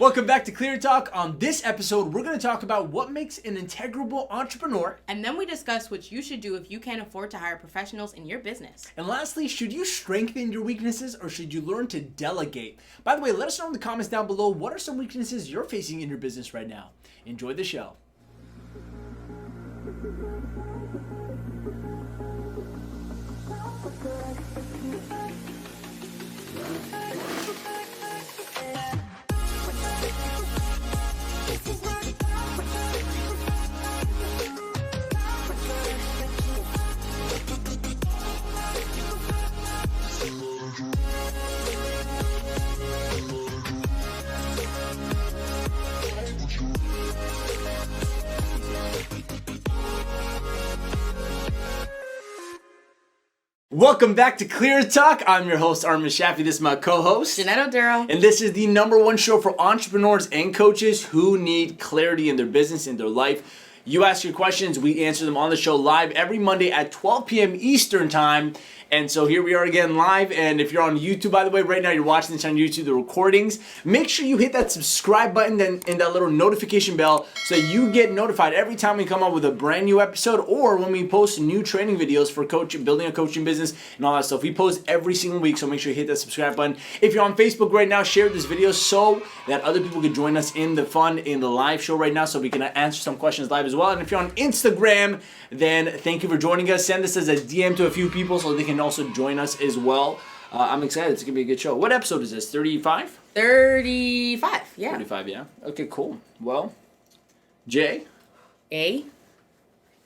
Welcome back to Clear Talk. On this episode, we're going to talk about what makes an integrable entrepreneur. And then we discuss what you should do if you can't afford to hire professionals in your business. And lastly, should you strengthen your weaknesses or should you learn to delegate? By the way, let us know in the comments down below, what are some weaknesses you're facing in your business right now? Enjoy the show. Welcome back to Clear Talk. I'm your host, Armin Shaffi. This is my co-host, Jeanette Odero. And this is the #1 show for entrepreneurs and coaches who need clarity in their business, in their life. You ask your questions, we answer them on the show live every Monday at 12 p.m. Eastern Time. And so here we are again live. And if you're on YouTube, by the way, right now you're watching this on YouTube, the recordings, make sure you hit that subscribe button and that little notification bell so that you get notified every time we come up with a brand new episode or when we post new training videos for building a coaching business and all that stuff. We post every single week, so make sure you hit that subscribe button. If you're on Facebook right now, share this video so that other people can join us in the fun, in the live show right now, so we can answer some questions live as well. And if you're on Instagram, then thank you for joining us. Send this as a DM to a few people so they can also join us as well. I'm excited. It's going to be a good show. What episode is this? 35? 35, yeah. 35, yeah. Okay, cool. Well, Jay, we're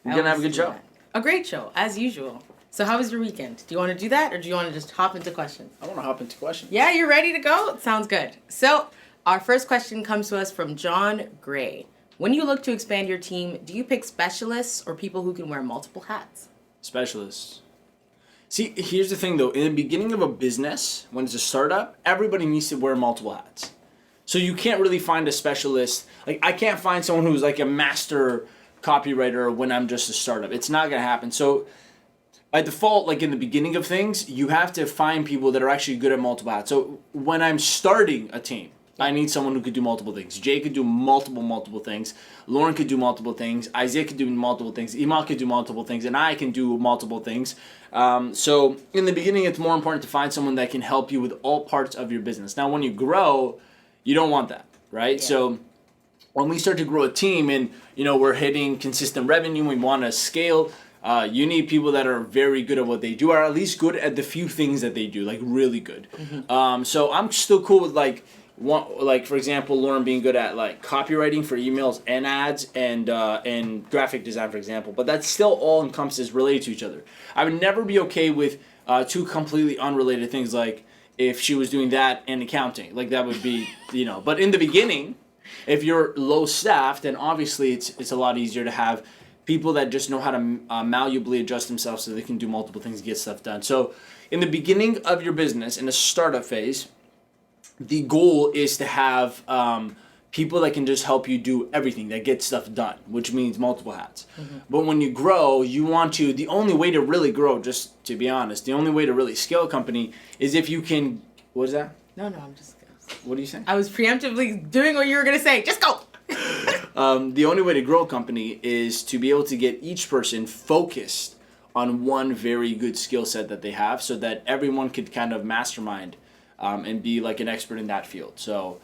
going to have a good show. A great show, as usual. So how was your weekend? Do you want to do that, or do you want to just hop into questions? I want to hop into questions. Yeah, you're ready to go? Sounds good. So our first question comes to us from John Gray. When you look to expand your team, do you pick specialists or people who can wear multiple hats? Specialists. See, here's the thing though. In the beginning of a business, when it's a startup, everybody needs to wear multiple hats. So you can't really find a specialist. Like, I can't find someone who's like a master copywriter when I'm just a startup. It's not going to happen. So by default, like in the beginning of things, you have to find people that are actually good at multiple hats. So when I'm starting a team, I need someone who could do multiple things. Jay could do multiple things. Lauren could do multiple things. Isaiah could do multiple things. Imal could do multiple things. And I can do multiple things. So in the beginning, it's more important to find someone that can help you with all parts of your business. Now, when you grow, you don't want that, right? Yeah. So when we start to grow a team and, we're hitting consistent revenue, we want to scale, you need people that are very good at what they do, or at least good at the few things that they do, like really good. Mm-hmm. So I'm still cool with for example, Lauren being good at like copywriting for emails and ads and graphic design, for example. But that still all encompasses related to each other. I would never be okay with two completely unrelated things, like if she was doing that and accounting. Like that would be, But in the beginning, if you're low staffed, then obviously it's a lot easier to have people that just know how to malleably adjust themselves so they can do multiple things and get stuff done. So in the beginning of your business, in the startup phase, the goal is to have people that can just help you do everything, that get stuff done, which means multiple hats. Mm-hmm. But when you grow, the only way to really grow, just to be honest, the only way to really scale a company is if you can, what is that? No, I'm just... What are you saying? I was preemptively doing what you were going to say. Just go! The only way to grow a company is to be able to get each person focused on one very good skill set that they have so that everyone could kind of mastermind and be like an expert in that field. So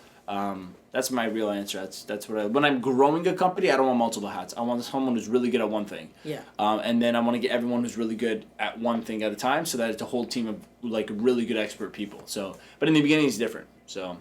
that's my real answer. That's what when I'm growing a company, I don't want multiple hats. I want someone who's really good at one thing. Yeah. And then I want to get everyone who's really good at one thing at a time, so that it's a whole team of like really good expert people. So, but in the beginning, it's different. So.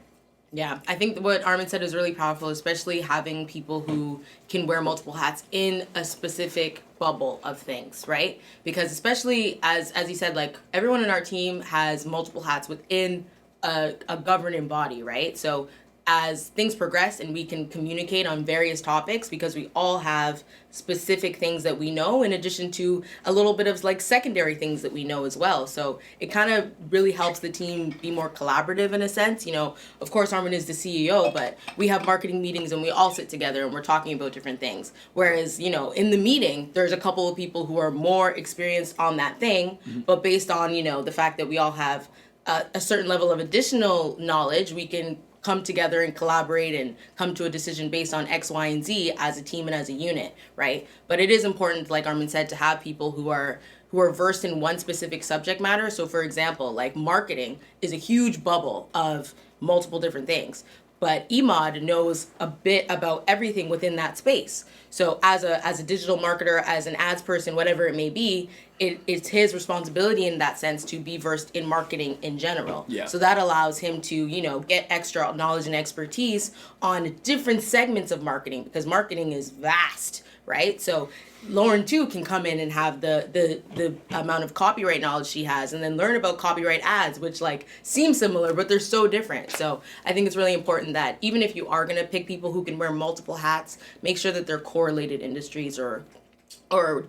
Yeah, I think what Armin said is really powerful, especially having people who can wear multiple hats in a specific bubble of things, right? Because especially as he said, like everyone in our team has multiple hats within a governing body, right? So as things progress and we can communicate on various topics, because we all have specific things that we know in addition to a little bit of like secondary things that we know as well. So it kind of really helps the team be more collaborative in a sense. Of course, Armin is the CEO, but we have marketing meetings and we all sit together and we're talking about different things. Whereas, in the meeting, there's a couple of people who are more experienced on that thing, but based on, the fact that we all have a certain level of additional knowledge, we can come together and collaborate and come to a decision based on X, Y, and Z as a team and as a unit, right? But it is important, like Armin said, to have people who are versed in one specific subject matter. So for example, like marketing is a huge bubble of multiple different things. But Emad knows a bit about everything within that space. So as a digital marketer, as an ads person, whatever it may be, it's his responsibility in that sense to be versed in marketing in general. Yeah. So that allows him to, get extra knowledge and expertise on different segments of marketing, because marketing is vast, right? So Lauren too can come in and have the amount of copyright knowledge she has, and then learn about copyright ads, which like seem similar, but they're so different. So I think it's really important that even if you are going to pick people who can wear multiple hats, make sure that they're correlated industries or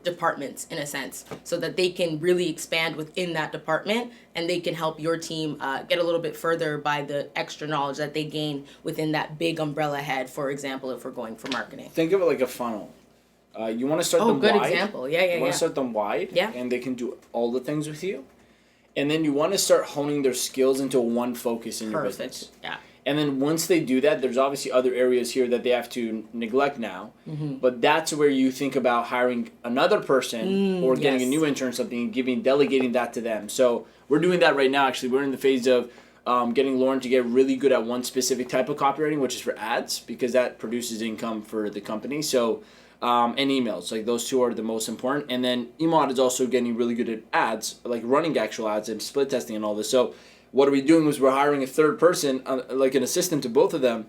departments in a sense, so that they can really expand within that department, and they can help your team get a little bit further by the extra knowledge that they gain within that big umbrella head. For example, if we're going for marketing, Think of it like a funnel. You want to start them good wide. example. Yeah. You want to start them wide, Yeah. and they can do all the things with you. And then you want to start honing their skills into one focus in your business. Perfect. Yeah. And then once they do that, there's obviously other areas here that they have to neglect now. Mm-hmm. But that's where you think about hiring another person or getting a yes. new intern or something and delegating that to them. So we're doing that right now, actually. We're in the phase of getting Lauren to get really good at one specific type of copywriting, which is for ads, because that produces income for the company. So, and emails, like those two are the most important. And then Emad is also getting really good at ads, like running actual ads and split testing and all this. So what are we doing is we're hiring a third person, like an assistant to both of them,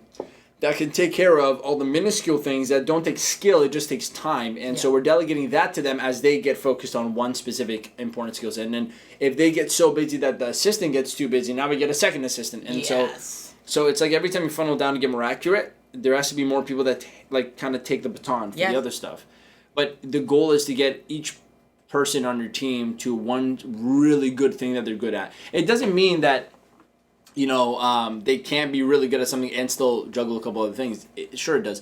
that can take care of all the minuscule things that don't take skill, it just takes time. And so we're delegating that to them as they get focused on one specific important skill set. And then if they get so busy that the assistant gets too busy, now we get a second assistant. And so it's like every time you funnel down to get more accurate, there has to be more people that like kind of take the baton for the other stuff. But the goal is to get each person on your team to one really good thing that they're good at. It doesn't mean that they can't be really good at something and still juggle a couple other things. Sure it does.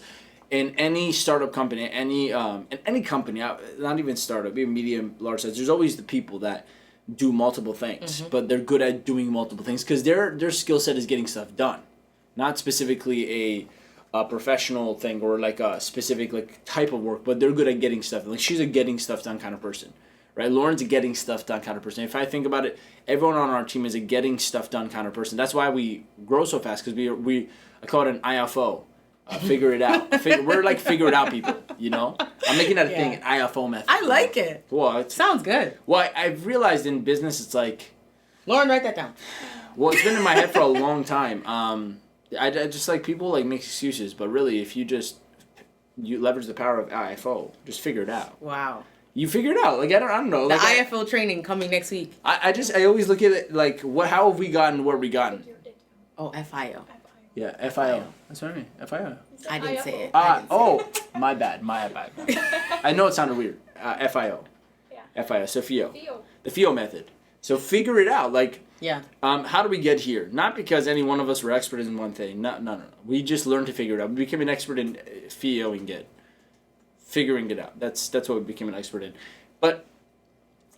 In any startup company, in any company, not even startup, even medium, large size, there's always the people that do multiple things, but they're good at doing multiple things because their skill set is getting stuff done, not specifically a professional thing or like a specific like type of work, but they're good at getting stuff. Like she's a getting stuff done kind of person, right? Lauren's a getting stuff done kind of person. If I think about it, everyone on our team is a getting stuff done kind of person. That's why we grow so fast, because I call it an IFO. Figure it out. We're like figure it out people, I'm making that a thing, an IFO method. I like it. Well, it sounds good. Well, I've realized in business it's like, Lauren, write that down. Well, it's been in my head for a long time. I just like people like make excuses, but really, if you leverage the power of IFO, just figure it out. Wow. You figure it out. Like I don't know. The like, IFO training coming next week. I always look at it like how have we gotten where we gotten? Oh, F.I.O. Yeah, F.I.O. That's what I mean. F.I.O. I didn't say it. My bad. I know it sounded weird. F.I.O. Yeah. F.I.O. So F.I.O. The F.I.O. method. So figure it out. Like, how do we get here? Not because any one of us were expert in one thing. No. We just learned to figure it out. We became an expert in F.I.O.ing it. Figuring it out. That's what we became an expert in. But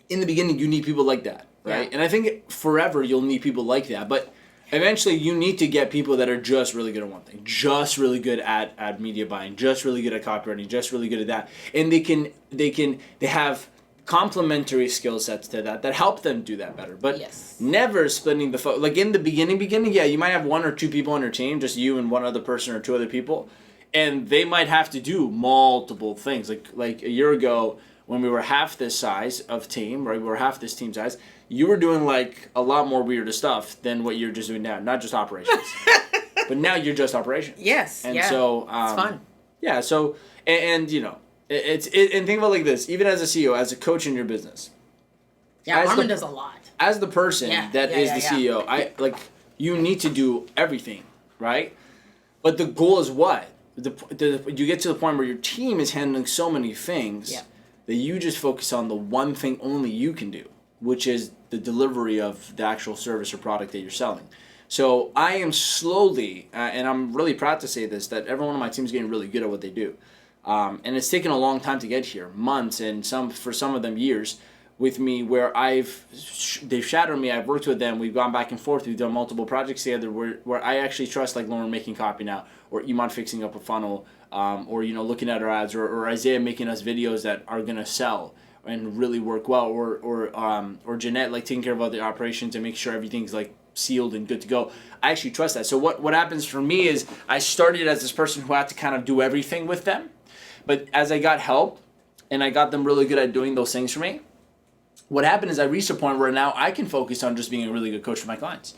in the beginning, you need people like that, right? Yeah. And I think forever you'll need people like that. But eventually, you need to get people that are just really good at one thing, just really good at media buying, just really good at copywriting, just really good at that, and they have complementary skill sets to that help them do that better. But never splitting the like in the beginning, you might have one or two people on your team, just you and one other person or two other people, and they might have to do multiple things. Like a year ago when we were half this size of team, right? We were half this team size. You were doing like a lot more weirder stuff than what you're just doing now, not just operations. But now you're just operations. Yes. And so it's fun. Yeah. So and and think about it like this: even as a CEO, as a coach in your business. Yeah, Armin does a lot. As the person that is the CEO, you need to do everything, right? But the goal is what? You get to the point where your team is handling so many things that you just focus on the one thing only you can do, which is the delivery of the actual service or product that you're selling. So I am slowly, and I'm really proud to say this, that everyone on my team is getting really good at what they do. And it's taken a long time to get here, months and for some of them years. with me where they've shadowed me, I've worked with them, we've gone back and forth, we've done multiple projects together where I actually trust, like Lauren making copy now, or Iman fixing up a funnel, or looking at our ads, or Isaiah making us videos that are gonna sell and really work well, or Jeanette like taking care of all the operations and make sure everything's like sealed and good to go. I actually trust that. So what happens for me is I started as this person who had to kind of do everything with them, but as I got help and I got them really good at doing those things for me, what happened is I reached a point where now I can focus on just being a really good coach for my clients.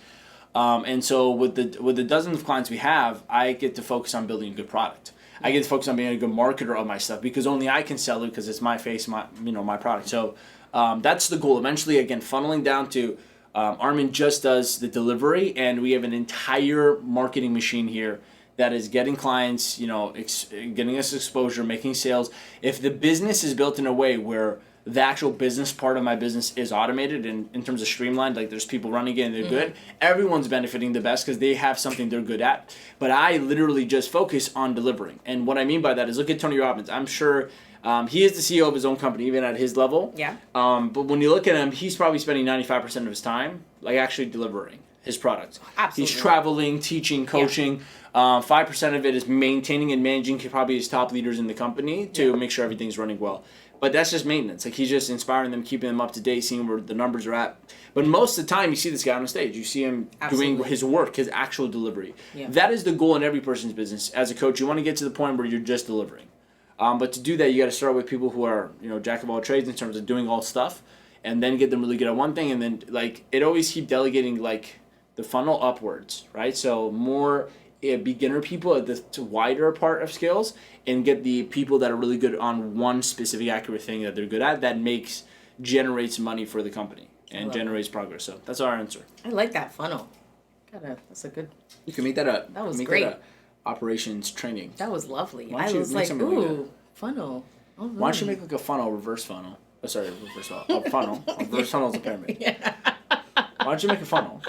And so with the dozens of clients we have, I get to focus on building a good product. I get to focus on being a good marketer of my stuff because only I can sell it because it's my face, my product. So that's the goal. Eventually, again, funneling down to Armin just does the delivery, and we have an entire marketing machine here that is getting clients, getting us exposure, making sales. If the business is built in a way where the actual business part of my business is automated and in terms of streamlined, like there's people running it and they're good, everyone's benefiting the best because they have something they're good at. But I literally just focus on delivering. And what I mean by that is look at Tony Robbins. I'm sure he is the CEO of his own company, even at his level. Yeah. But when you look at him, he's probably spending 95% of his time like actually delivering his product. Absolutely. He's traveling, teaching, coaching. 5% of it is maintaining and managing probably his top leaders in the company to make sure everything's running well. But that's just maintenance. Like he's just inspiring them, keeping them up to date, seeing where the numbers are at. But most of the time, you see this guy on the stage. You see him doing his work, his actual delivery. Yeah. That is the goal in every person's business. As a coach, you want to get to the point where you're just delivering. But to do that, you got to start with people who are, jack of all trades in terms of doing all stuff, and then get them really good at one thing, and then it always keep delegating the funnel upwards, right? So more beginner people at the wider part of skills, and get the people that are really good on one specific accurate thing that they're good at that generates money for the company and generates progress. So that's our answer. I like that funnel. That's a good. You can make that a. That was great. That a operations training. That was lovely. I was like, ooh, funnel. Oh, why don't you make a funnel, reverse funnel? Oh, sorry, reverse funnel. A funnel. A reverse funnel is a pyramid. Yeah. Why don't you make a funnel?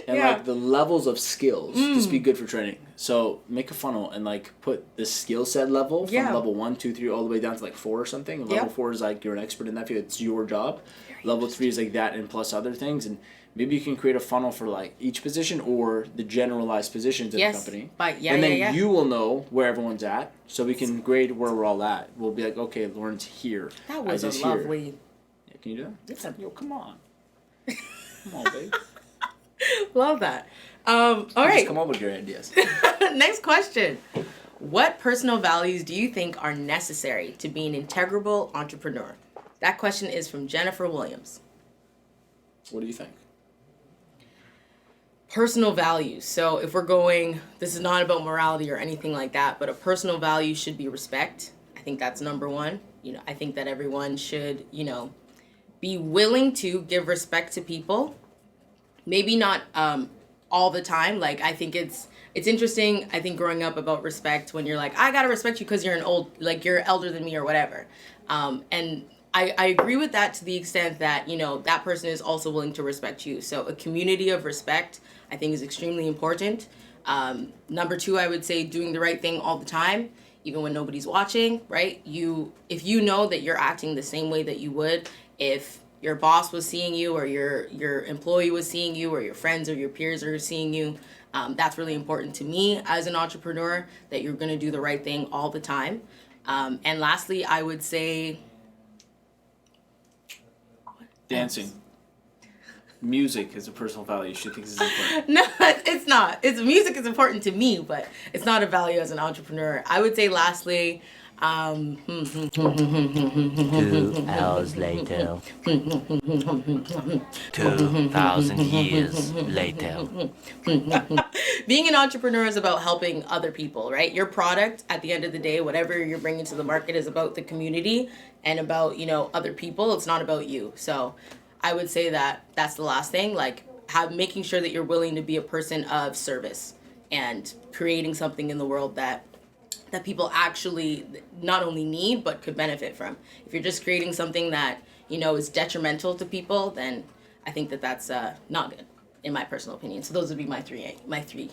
And the levels of skills just be good for training. So make a funnel and put the skill set level from level 1, 2, 3 all the way down to 4 or something. And level 4 is you're an expert in that field. It's your job. Level 3 is that and plus other things. And maybe you can create a funnel for each position or the generalized positions of the company. And then you will know where everyone's at. So we can grade where we're all at. We'll be like, okay, Lauren's here. That was a lovely. Yeah, can you do that? Yeah. Yo, come on. Come on, babe. Love that. All right. Just come up with your ideas. Next question. What personal values do you think are necessary to be an integrable entrepreneur? That question is from Jennifer Williams. What do you think? Personal values. So if we're going, this is not about morality or anything like that, but a personal value should be respect. I think that's number one. I think that everyone should, be willing to give respect to people. Maybe not all the time. I think it's interesting, I think, growing up about respect when you're I gotta respect you because you're you're elder than me or whatever. And I agree with that to the extent that, that person is also willing to respect you. So a community of respect, I think, is extremely important. Number 2, I would say doing the right thing all the time, even when nobody's watching, right? If you know that you're acting the same way that you would if your boss was seeing you or your employee was seeing you or your friends or your peers are seeing you, that's really important to me as an entrepreneur, that you're going to do the right thing all the time. And lastly, I would say... Dancing. Music is a personal value. She thinks it's important. No, it's not. Music is important to me, but it's not a value as an entrepreneur. I would say lastly... 2 hours later. 2,000 years later. Being an entrepreneur is about helping other people, right? Your product, at the end of the day, whatever you're bringing to the market, is about the community and about, other people. It's not about you. So I would say that that's the last thing, making sure that you're willing to be a person of service and creating something in the world that people actually not only need but could benefit from. If you're just creating something that is detrimental to people, then I think that that's not good, in my personal opinion. So those would be my top three.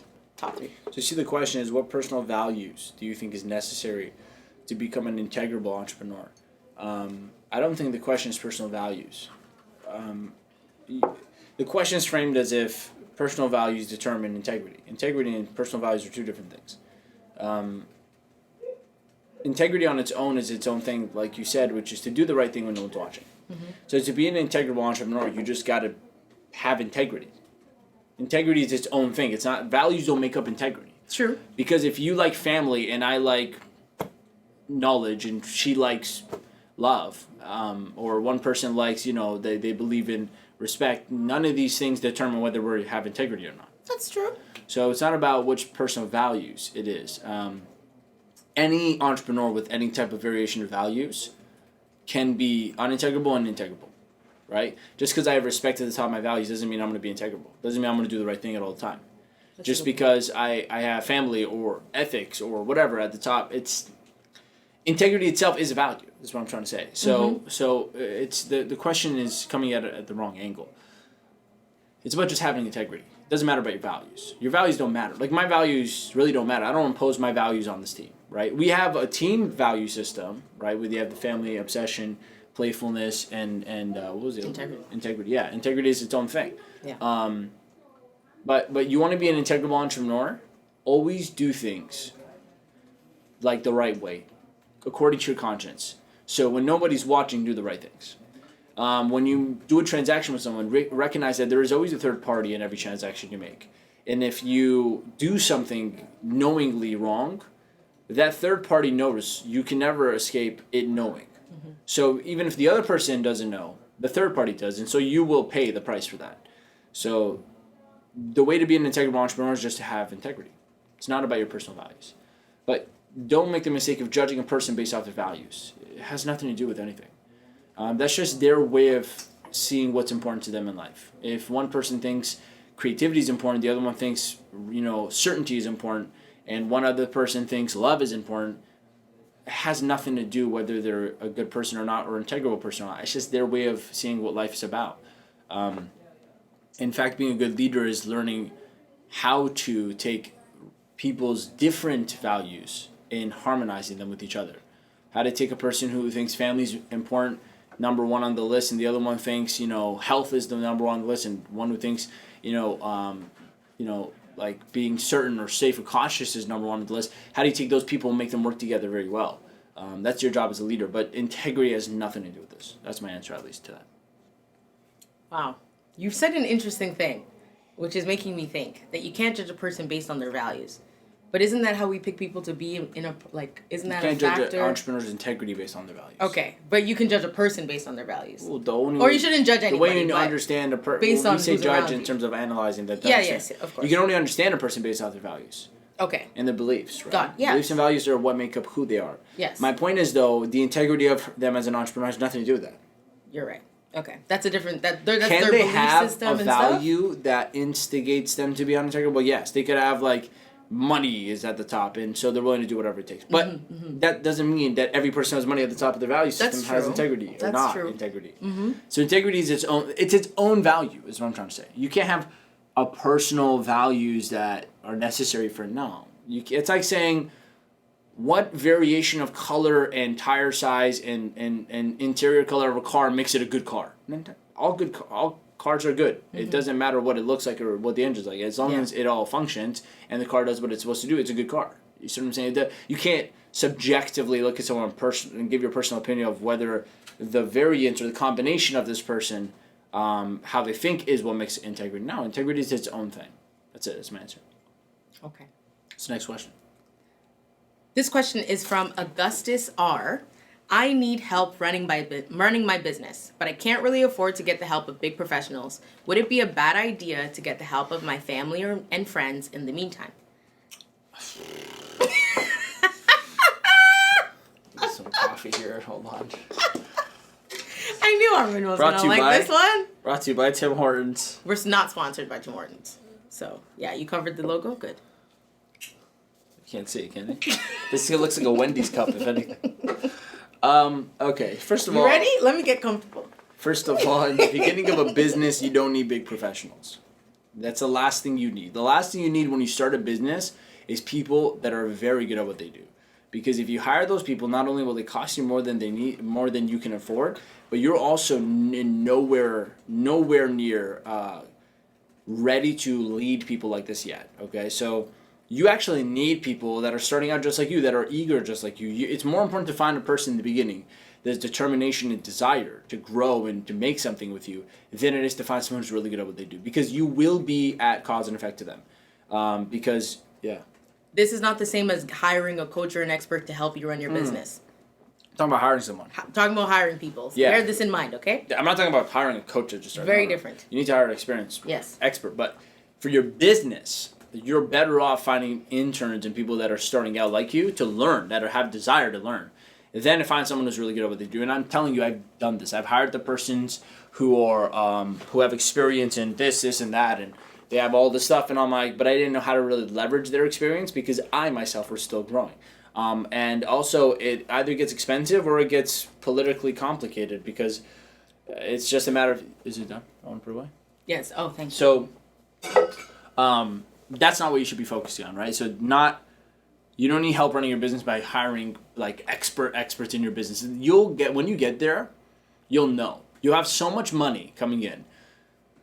So see, the question is, what personal values do you think is necessary to become an integrable entrepreneur? I don't think the question is personal values. the question is framed as if personal values determine integrity. Integrity and personal values are two different things. Integrity on its own is its own thing, like you said, which is to do the right thing when no one's watching. So to be an integrable entrepreneur, you just got to have integrity. Integrity is its own thing. It's not, values don't make up integrity. True. Because if you like family and I like knowledge and she likes love, or one person likes, they believe in respect, none of these things determine whether we have integrity or not. That's true. So it's not about which personal values it is. Any entrepreneur with any type of variation of values can be unintegrable and integrable, right? Just because I have respect at the top of my values doesn't mean I'm going to be integrable. Doesn't mean I'm going to do the right thing at all the time. That's Just true. because I have family or ethics or whatever at the top, it's integrity itself is a value. That's what I'm trying to say. So it's the question is coming at the wrong angle. It's about just having integrity. It doesn't matter about your values. Your values don't matter. Like my values really don't matter. I don't impose my values on this team, right? We have a team value system, right? We have the family, obsession, playfulness, and what was it? Integrity. Integrity. Yeah, integrity is its own thing. Yeah. But you want to be an integrable entrepreneur, always do things like the right way, according to your conscience. So when nobody's watching, do the right things. When you do a transaction with someone, recognize that there is always a third party in every transaction you make. And if you do something knowingly wrong, that third party knows. You can never escape it knowing. So even if the other person doesn't know, the third party does, and so you will pay the price for that. So the way to be an integrable entrepreneur is just to have integrity. It's not about your personal values. But don't make the mistake of judging a person based off their values. It has nothing to do with anything. That's just their way of seeing what's important to them in life. If one person thinks creativity is important, the other one thinks, certainty is important, and one other person thinks love is important, it has nothing to do whether they're a good person or not, or an integrable person or not. It's just their way of seeing what life is about. In fact, being a good leader is learning how to take people's different values and harmonizing them with each other. How to take a person who thinks family is important, number one on the list, and the other one thinks, health is the number one on the list, and one who thinks, like being certain or safe or cautious is number one on the list. How do you take those people and make them work together very well? That's your job as a leader, but integrity has nothing to do with this. That's my answer, at least, to that. Wow. You've said an interesting thing, which is making me think that you can't judge a person based on their values. But isn't that how we pick people to be isn't that a factor? You can't judge an entrepreneur's integrity based on their values. Okay, but you can judge a person based on their values. Well, or you shouldn't judge anybody. The way you understand a person, based on we say who's judge around in you. terms of analyzing that. Yes, of course. You can only understand a person based off their values. Okay. And their beliefs, right? Yes. Beliefs and values are what make up who they are. Yes. My point is, though, the integrity of them as an entrepreneur has nothing to do with that. You're right. Okay, that's a different. That's their Can they belief have system a and value that instigates them to be unintegrable? Yes, they could have money is at the top, and so they're willing to do whatever it takes. But that doesn't mean that every person who has money at the top of their value system That's has true. integrity or That's not true. integrity. So integrity is its own. It's its own value, is what I'm trying to say. You can't have a personal values that are necessary for no. It's like saying, what variation of color and tire size and interior color of a car makes it a good car? All cars are good. It doesn't matter what it looks like or what the engine's like. As long as it all functions and the car does what it's supposed to do, it's a good car. You see what I'm saying? You can't subjectively look at someone and give your personal opinion of whether the variance or the combination of this person, how they think is what makes integrity. No, integrity is its own thing. That's it. That's my answer. Okay. What's the next question? This question is from Augustus R. I need help running my business, but I can't really afford to get the help of big professionals. Would it be a bad idea to get the help of my family and friends in the meantime? Some coffee here. Hold on. I knew Armin was Brought going to to you like by- this one. Brought to you by Tim Hortons. We're not sponsored by Tim Hortons. So, yeah, you covered the logo. Good. Can't see it, can you? This looks like a Wendy's cup, if anything. Okay, first of all... You ready? Let me get comfortable. First of all, in the beginning of a business, you don't need big professionals. That's the last thing you need. The last thing you need when you start a business is people that are very good at what they do. Because if you hire those people, not only will they cost you more than you can afford, but you're also nowhere near ready to lead people like this yet. Okay, so you actually need people that are starting out just like you, that are eager just like you. It's more important to find a person in the beginning there's determination and desire to grow and to make something with you than it is to find someone who's really good at what they do, because you will be at cause and effect to them. This is not the same as hiring a coach or an expert to help you run your business. Talking about hiring someone. Talking about hiring people. So bear this in mind, okay? I'm not talking about hiring a coach that just started. Very different. You need to hire an experienced expert. But for your business, you're better off finding interns and people that are starting out like you to learn, that have desire to learn. Then to find someone who's really good at what they do. And I'm telling you, I've done this. I've hired the persons who are who have experience in this, and that, and they have all this stuff. And I'm like, but I didn't know how to really leverage their experience because I myself was still growing. And also, it either gets expensive or it gets politically complicated because it's just a matter of, is it done? I want to put it away? Yes. Oh, thank you. So, that's not what you should be focusing on, right? So you don't need help running your business by hiring like experts in your business. When you get there, you'll know. You'll have so much money coming in,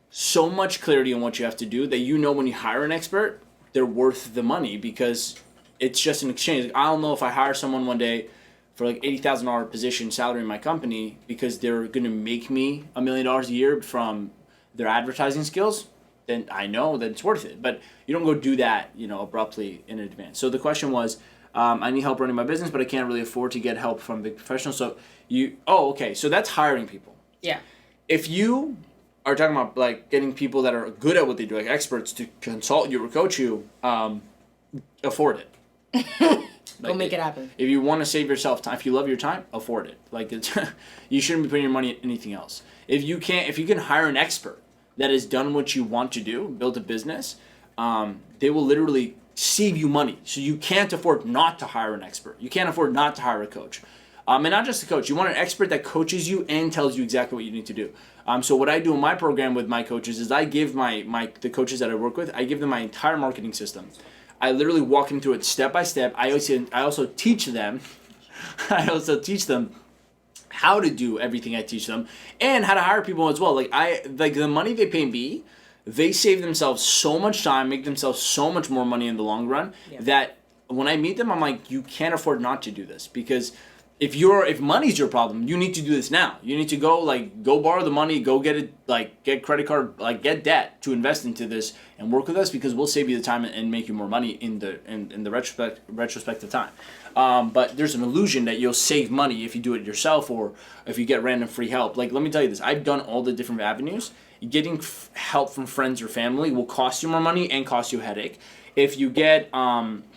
so much clarity on what you have to do that you know when you hire an expert, they're worth the money because it's just an exchange. Like, I don't know if I hire someone one day for like $80,000 position salary in my company because they're going to make me $1 million a year from their advertising skills, then I know that it's worth it. But you don't go do that, abruptly in advance. So the question was, I need help running my business, but I can't really afford to get help from big professionals. So so that's hiring people. Yeah. If you are talking about like getting people that are good at what they do, like experts to consult you or coach you, afford it. Go make it happen. If you want to save yourself time, if you love your time, afford it. Like you shouldn't be putting your money in anything else. If you can hire an expert that has done what you want to do, build a business, they will literally save you money. So you can't afford not to hire an expert. You can't afford not to hire a coach. And not just a coach. You want an expert that coaches you and tells you exactly what you need to do. So what I do in my program with my coaches is I give the coaches that I work with, I give them my entire marketing system. I literally walk them through it step by step. I also teach them. I also teach them how to do everything I teach them and how to hire people as well. Like the money they pay me, they save themselves so much time, make themselves so much more money in the long run that when I meet them, I'm like, you can't afford not to do this because if money's your problem, you need to do this now. You need to go borrow the money, go get it, get credit card, get debt to invest into this and work with us because we'll save you the time and make you more money in the retrospective time. But there's an illusion that you'll save money if you do it yourself or if you get random free help. Like, let me tell you this. I've done all the different avenues. Getting help from friends or family will cost you more money and cost you a headache. If you get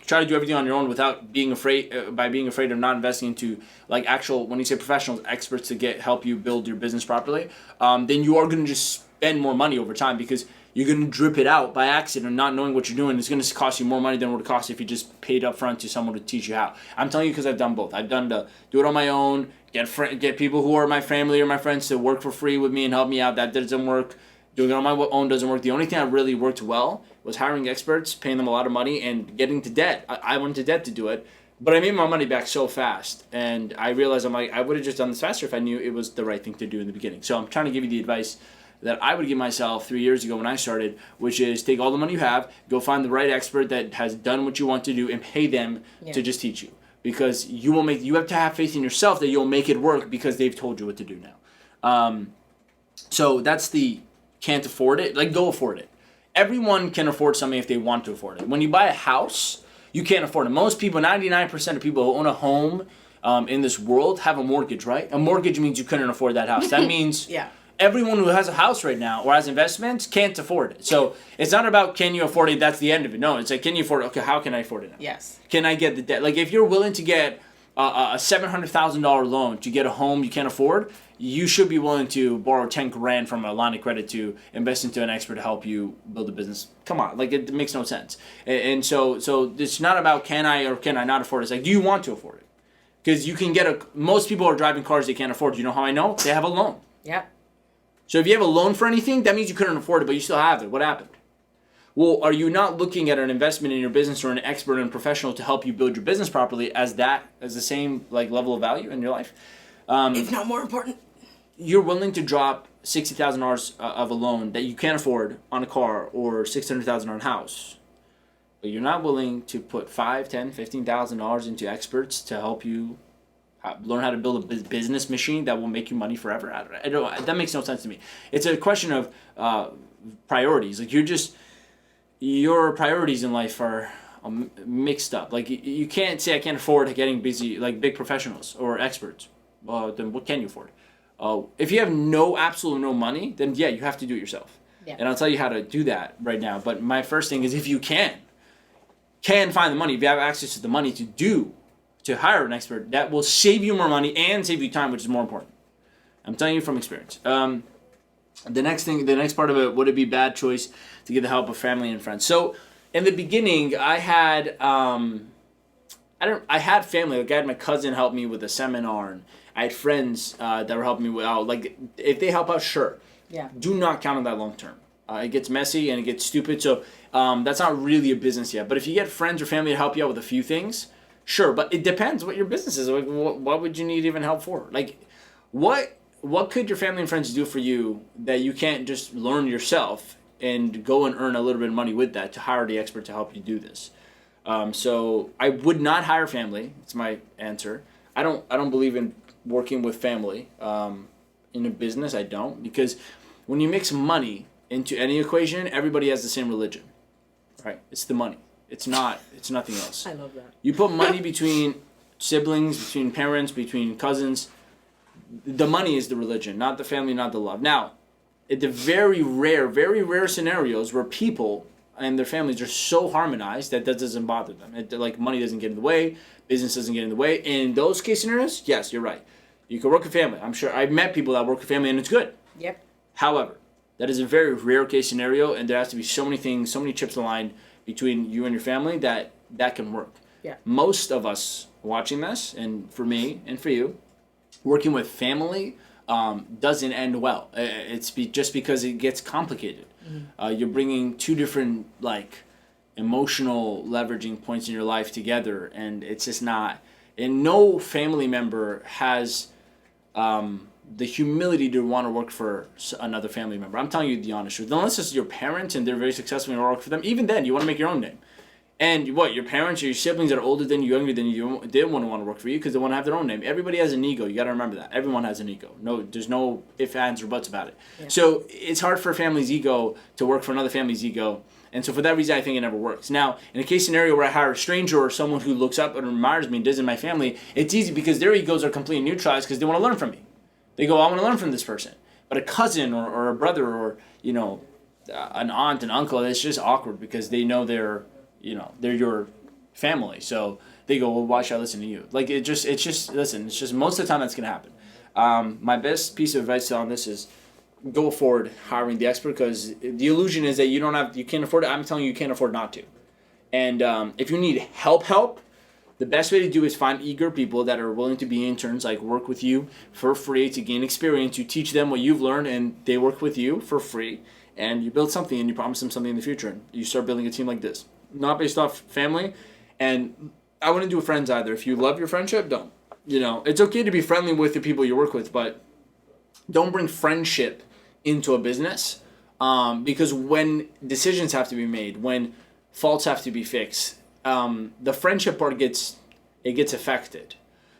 try to do everything on your own without being afraid of not investing into like actual, when you say professionals, experts to help you build your business properly, then you are going to just spend more money over time because you're going to drip it out by accident, not knowing what you're doing. It's going to cost you more money than it would cost if you just paid up front to someone to teach you how. I'm telling you because I've done both. I've done to do it on my own, get people who are my family or my friends to work for free with me and help me out. That doesn't work. Doing it on my own doesn't work. The only thing that really worked well was hiring experts, paying them a lot of money, and getting to debt. I went to debt to do it, but I made my money back so fast. And I realized I would have just done this faster if I knew it was the right thing to do in the beginning. So I'm trying to give you the advice that I would give myself 3 years ago when I started, which is take all the money you have, go find the right expert that has done what you want to do, and pay them to just teach you. Because you have to have faith in yourself that you'll make it work because they've told you what to do now. So that's the can't afford it. Go afford it. Everyone can afford something if they want to afford it. When you buy a house, you can't afford it. Most people, 99% of people who own a home in this world have a mortgage, right? A mortgage means you couldn't afford that house. That means everyone who has a house right now or has investments can't afford it. So it's not about can you afford it, that's the end of it. No, it's like, can you afford it? Okay, how can I afford it now? Yes. Can I get the debt? Like if you're willing to get a $700,000 loan to get a home you can't afford, you should be willing to borrow 10 grand from a line of credit to invest into an expert to help you build a business. Come on, it makes no sense. And so it's not about can I or can I not afford it. It's like, do you want to afford it? Because you can most people are driving cars they can't afford. You know how I know? They have a loan. Yeah. So if you have a loan for anything, that means you couldn't afford it, but you still have it. What happened? Well, are you not looking at an investment in your business or an expert and professional to help you build your business properly as the same like level of value in your life? If not more important. You're willing to drop $60,000 of a loan that you can't afford on a car or $600,000 on a house, but you're not willing to put $5, $10, $15,000 into experts to help you learn how to build a business machine that will make you money forever. I don't. That makes no sense to me. It's a question of priorities. Like your priorities in life are mixed up. Like you can't say I can't afford getting busy like big professionals or experts. Then what can you afford? If you have absolute no money, then yeah, you have to do it yourself. Yeah. And I'll tell you how to do that right now. But my first thing is if you can find the money, if you have access to the money to hire an expert, that will save you more money and save you time, which is more important. I'm telling you from experience. The next part of it, would it be bad choice to get the help of family and friends? So in the beginning, I had had family. Like I had my cousin help me with a seminar, and I had friends that were helping me out. Like if they help out, sure. Yeah. Do not count on that long term. It gets messy and it gets stupid. So that's not really a business yet. But if you get friends or family to help you out with a few things, sure. But it depends what your business is. Like what would you need even help for? Like what could your family and friends do for you that you can't just learn yourself and go and earn a little bit of money with that to hire the expert to help you do this? So I would not hire family. It's my answer. I don't believe in working with family in a business. I don't, because when you mix money into any equation, everybody has the same religion, right? It's the money. It's nothing else. I love that. You put money between siblings, between parents, between cousins. The money is the religion, not the family, not the love. Now, in the very rare scenarios where people and their families are so harmonized that doesn't bother them. Like money doesn't get in the way, business doesn't get in the way. In those case scenarios, yes, you're right. You can work with family. I'm sure I've met people that work with family and it's good. Yep. However, that is a very rare case scenario, and there has to be so many things, so many chips aligned between you and your family that can work. Yeah. Most of us watching this, and for me and for you, working with family doesn't end well. It's just because it gets complicated. Mm-hmm. You're bringing two different emotional leveraging points in your life together, and it's just not. And no family member has the humility to want to work for another family member. I'm telling you the honest truth. Unless it's your parents and they're very successful and you work for them, even then you want to make your own name. And your parents or your siblings that are older than you, younger than you, they want to work for you because they want to have their own name. Everybody has an ego. You got to remember that. Everyone has an ego. No, there's no ifs, ands, or buts about it. Yeah. So it's hard for a family's ego to work for another family's ego. And so for that reason, I think it never works. Now, in a case scenario where I hire a stranger or someone who looks up and admires me and isn't my family, it's easy because their egos are completely neutralized because they want to learn from me. They go, I want to learn from this person. But a cousin or a brother or, an aunt and uncle, it's just awkward because they know they're your family. So they go, well, why should I listen to you? Like, it's just most of the time that's going to happen. My best piece of advice on this is go forward hiring the expert, because the illusion is that you can't afford it. I'm telling you, you can't afford not to. And if you need help, the best way to do is find eager people that are willing to be interns, like work with you for free to gain experience. You teach them what you've learned and they work with you for free, and you build something and you promise them something in the future. And you start building a team like this, not based off family. And I wouldn't do with friends either. If you love your friendship, don't. It's okay to be friendly with the people you work with, but don't bring friendship into a business, because when decisions have to be made, when faults have to be fixed, the friendship part gets affected,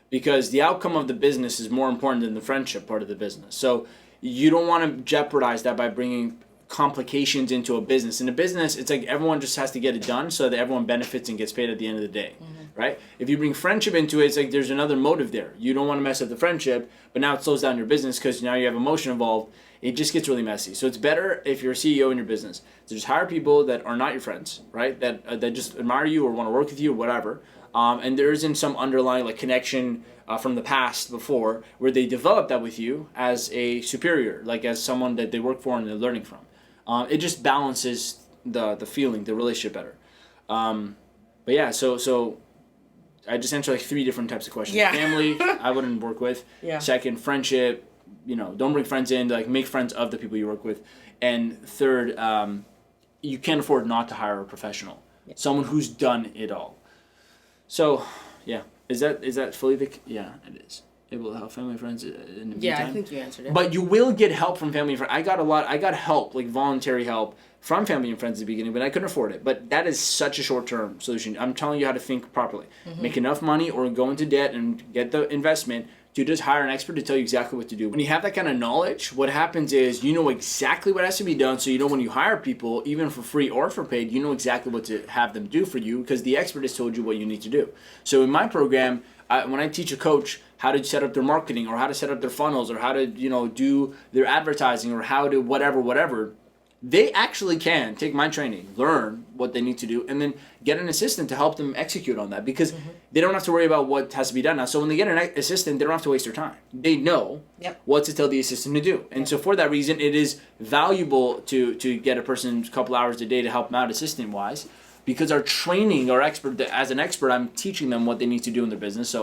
because the outcome of the business is more important than the friendship part of the business. So you don't want to jeopardize that by bringing complications into a business. In a business, it's like everyone just has to get it done so that everyone benefits and gets paid at the end of the day, right? If you bring friendship into it, it's like there's another motive there. You don't want to mess up the friendship, but now it slows down your business because now you have emotion involved. It just gets really messy. So it's better if you're a CEO in your business to just hire people that are not your friends, right? That just admire you or want to work with you or whatever. And there isn't some underlying connection from the past before where they develop that with you as a superior, as someone that they work for and they're learning from. It just balances the feeling, the relationship better. But yeah, so I just answered 3 different types of questions. Yeah. Family, I wouldn't work with. Yeah. Second, friendship. Don't bring friends in. Make friends of the people you work with. And third, you can't afford not to hire a professional, someone who's done it all. So, yeah, is that fully the? Yeah, it is. It will help family and friends in the meantime. Yeah, I think you answered it. But you will get help from family and friends. I got help, like voluntary help from family and friends at the beginning, but I couldn't afford it. But that is such a short-term solution. I'm telling you how to think properly. Make enough money or go into debt and get the investment to just hire an expert to tell you exactly what to do. When you have that kind of knowledge, what happens is you know exactly what has to be done. So you know when you hire people, even for free or for paid, you know exactly what to have them do for you because the expert has told you what you need to do. So in my program, when I teach a coach how to set up their marketing or how to set up their funnels or how to do their advertising or how to whatever, they actually can take my training, learn what they need to do, and then get an assistant to help them execute on that because they don't have to worry about what has to be done now. So when they get an assistant, they don't have to waste their time. They know what to tell the assistant to do. And so for that reason, it is valuable to get a person a couple hours a day to help them out assistant-wise because our training, our expert, as an expert, I'm teaching them what they need to do in their business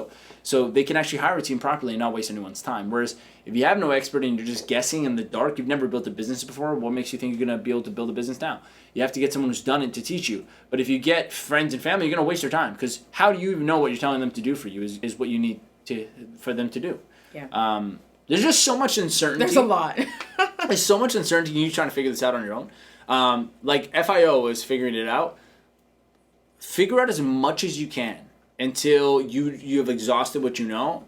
so they can actually hire a team properly and not waste anyone's time. Whereas if you have no expert and you're just guessing in the dark, you've never built a business before, what makes you think you're going to be able to build a business now? You have to get someone who's done it to teach you. But if you get friends and family, you're going to waste their time because how do you even know what you're telling them to do for you is what you need for them to do. Yeah. There's just so much uncertainty. There's a lot. There's so much uncertainty and you trying to figure this out on your own. Like F.I.O. is figuring it out. Figure out as much as you can until you have exhausted what you know,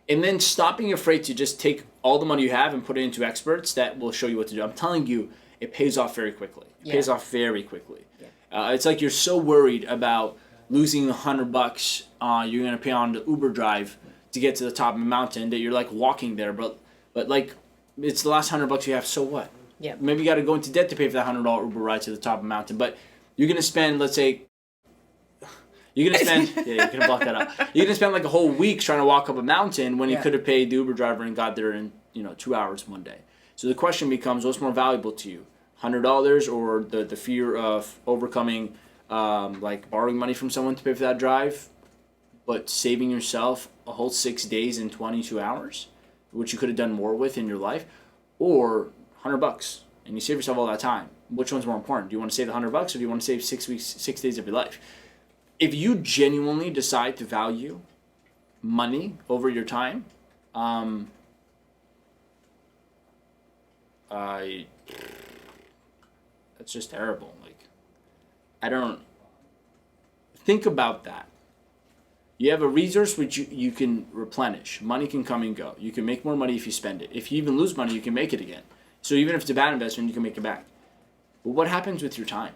and then stop being afraid to just take all the money you have and put it into experts that will show you what to do. I'm telling you, it pays off very quickly. It pays off very quickly. Yeah. It's like you're so worried about losing $100 you're going to pay on the Uber drive to get to the top of a mountain that you're like walking there, but like it's the last $100 you have, so what? Yeah. Maybe you got to go into debt to pay for that $100 Uber ride to the top of a mountain, but you're going to spend, let's say, you're going to spend, you can block that out. You're going to spend like a whole week trying to walk up a mountain when you could have paid the Uber driver and got there in, 2 hours one day. So the question becomes, what's more valuable to you? $100 or the fear of overcoming, like borrowing money from someone to pay for that drive, but saving yourself a whole 6 days and 22 hours, which you could have done more with in your life, or $100 and you save yourself all that time. Which one's more important? Do you want to save the $100 or do you want to save 6 days of your life? If you genuinely decide to value money over your time, that's just terrible. Like, I don't think about that. You have a resource which you can replenish. Money can come and go. You can make more money if you spend it. If you even lose money, you can make it again. So even if it's a bad investment, you can make it back. But what happens with your time?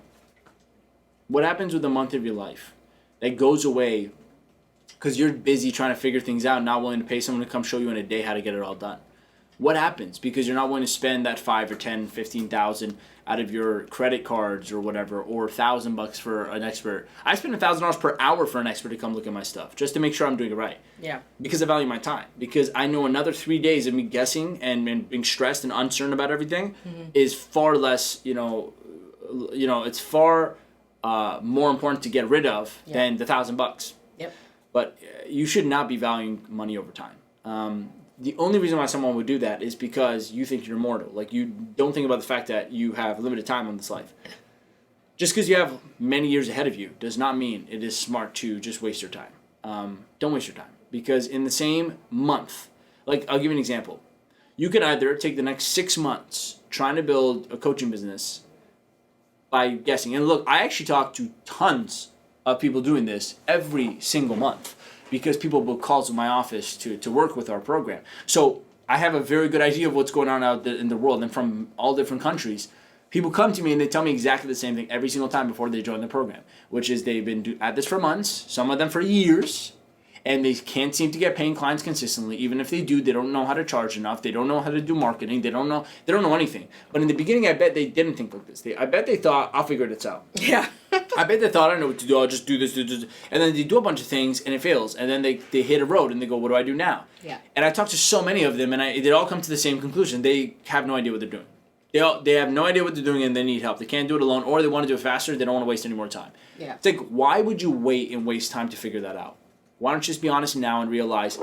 What happens with a month of your life that goes away because you're busy trying to figure things out, not willing to pay someone to come show you in a day how to get it all done? What happens because you're not willing to spend that 5 or 10, 15,000 out of your credit cards or whatever, or $1,000 for an expert? I spend $1,000 per hour for an expert to come look at my stuff just to make sure I'm doing it right. Yeah. Because I value my time. Because I know another 3 days of me guessing and being stressed and uncertain about everything is far less. It's far more important to get rid of than the $1,000. Yep. But you should not be valuing money over time. The only reason why someone would do that is because you think you're immortal. Like, you don't think about the fact that you have limited time on this life. Just because you have many years ahead of you does not mean it is smart to just waste your time. Don't waste your time. Because in the same month, like, I'll give you an example. You can either take the next 6 months trying to build a coaching business by guessing. And look, I actually talk to tons of people doing this every single month, because people book calls in my office to work with our program. So I have a very good idea of what's going on out there in the world, and from all different countries. People come to me and they tell me exactly the same thing every single time before they join the program, which is they've been at this for months, some of them for years, and they can't seem to get paying clients consistently. Even if they do, they don't know how to charge enough. They don't know how to do marketing. They don't know anything. But in the beginning, I bet they didn't think like this. I bet they thought, I'll figure this out. Yeah. I bet they thought, I know what to do. I'll just do this. And then they do a bunch of things and it fails. And then they hit a road and they go, what do I do now? Yeah. And I talked to so many of them and they all come to the same conclusion. They have no idea what they're doing. They have no idea what they're doing and they need help. They can't do it alone, or they want to do it faster. They don't want to waste any more time. Yeah. It's like, why would you wait and waste time to figure that out? Why don't you just be honest now and realize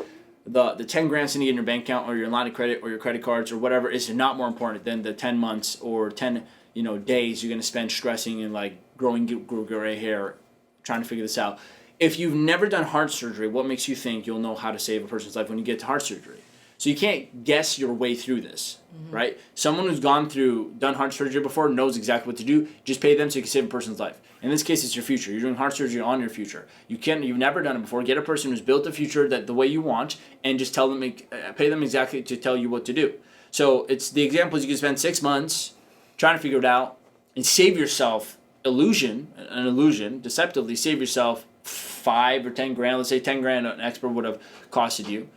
the 10 grand sitting in your bank account or your line of credit or your credit cards or whatever is not more important than the 10 months or 10 days you're going to spend stressing and like growing gray hair trying to figure this out. If you've never done heart surgery, what makes you think you'll know how to save a person's life when you get to heart surgery? So you can't guess your way through this, right? Someone who's done heart surgery before knows exactly what to do. Just pay them so you can save a person's life. In this case, it's your future. You're doing heart surgery on your future. You've never done it before. Get a person who's built a future that the way you want, and just pay them exactly to tell you what to do. So it's the example is you can spend 6 months trying to figure it out and save yourself deceptively save yourself 5 or 10 grand. Let's say 10 grand an expert would have costed you,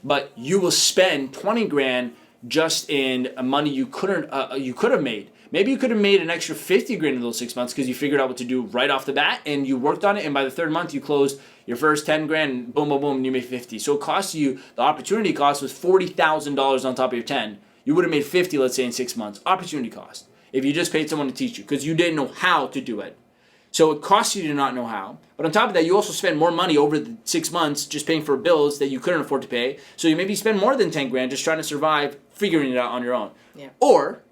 but you will spend 20 grand just in money you could have made. Maybe you could have made an extra 50 grand in those 6 months because you figured out what to do right off the bat and you worked on it. And by the third month, you closed your first 10 grand, and boom, boom, boom, and you made 50. So it cost you, the opportunity cost was $40,000 on top of your 10. You would have made 50, let's say, in 6 months. Opportunity cost. If you just paid someone to teach you because you didn't know how to do it. So it costs you to not know how. But on top of that, you also spend more money over the 6 months just paying for bills that you couldn't afford to pay. So you maybe spend more than 10 grand just trying to survive, figuring it out on your own. Yeah. Or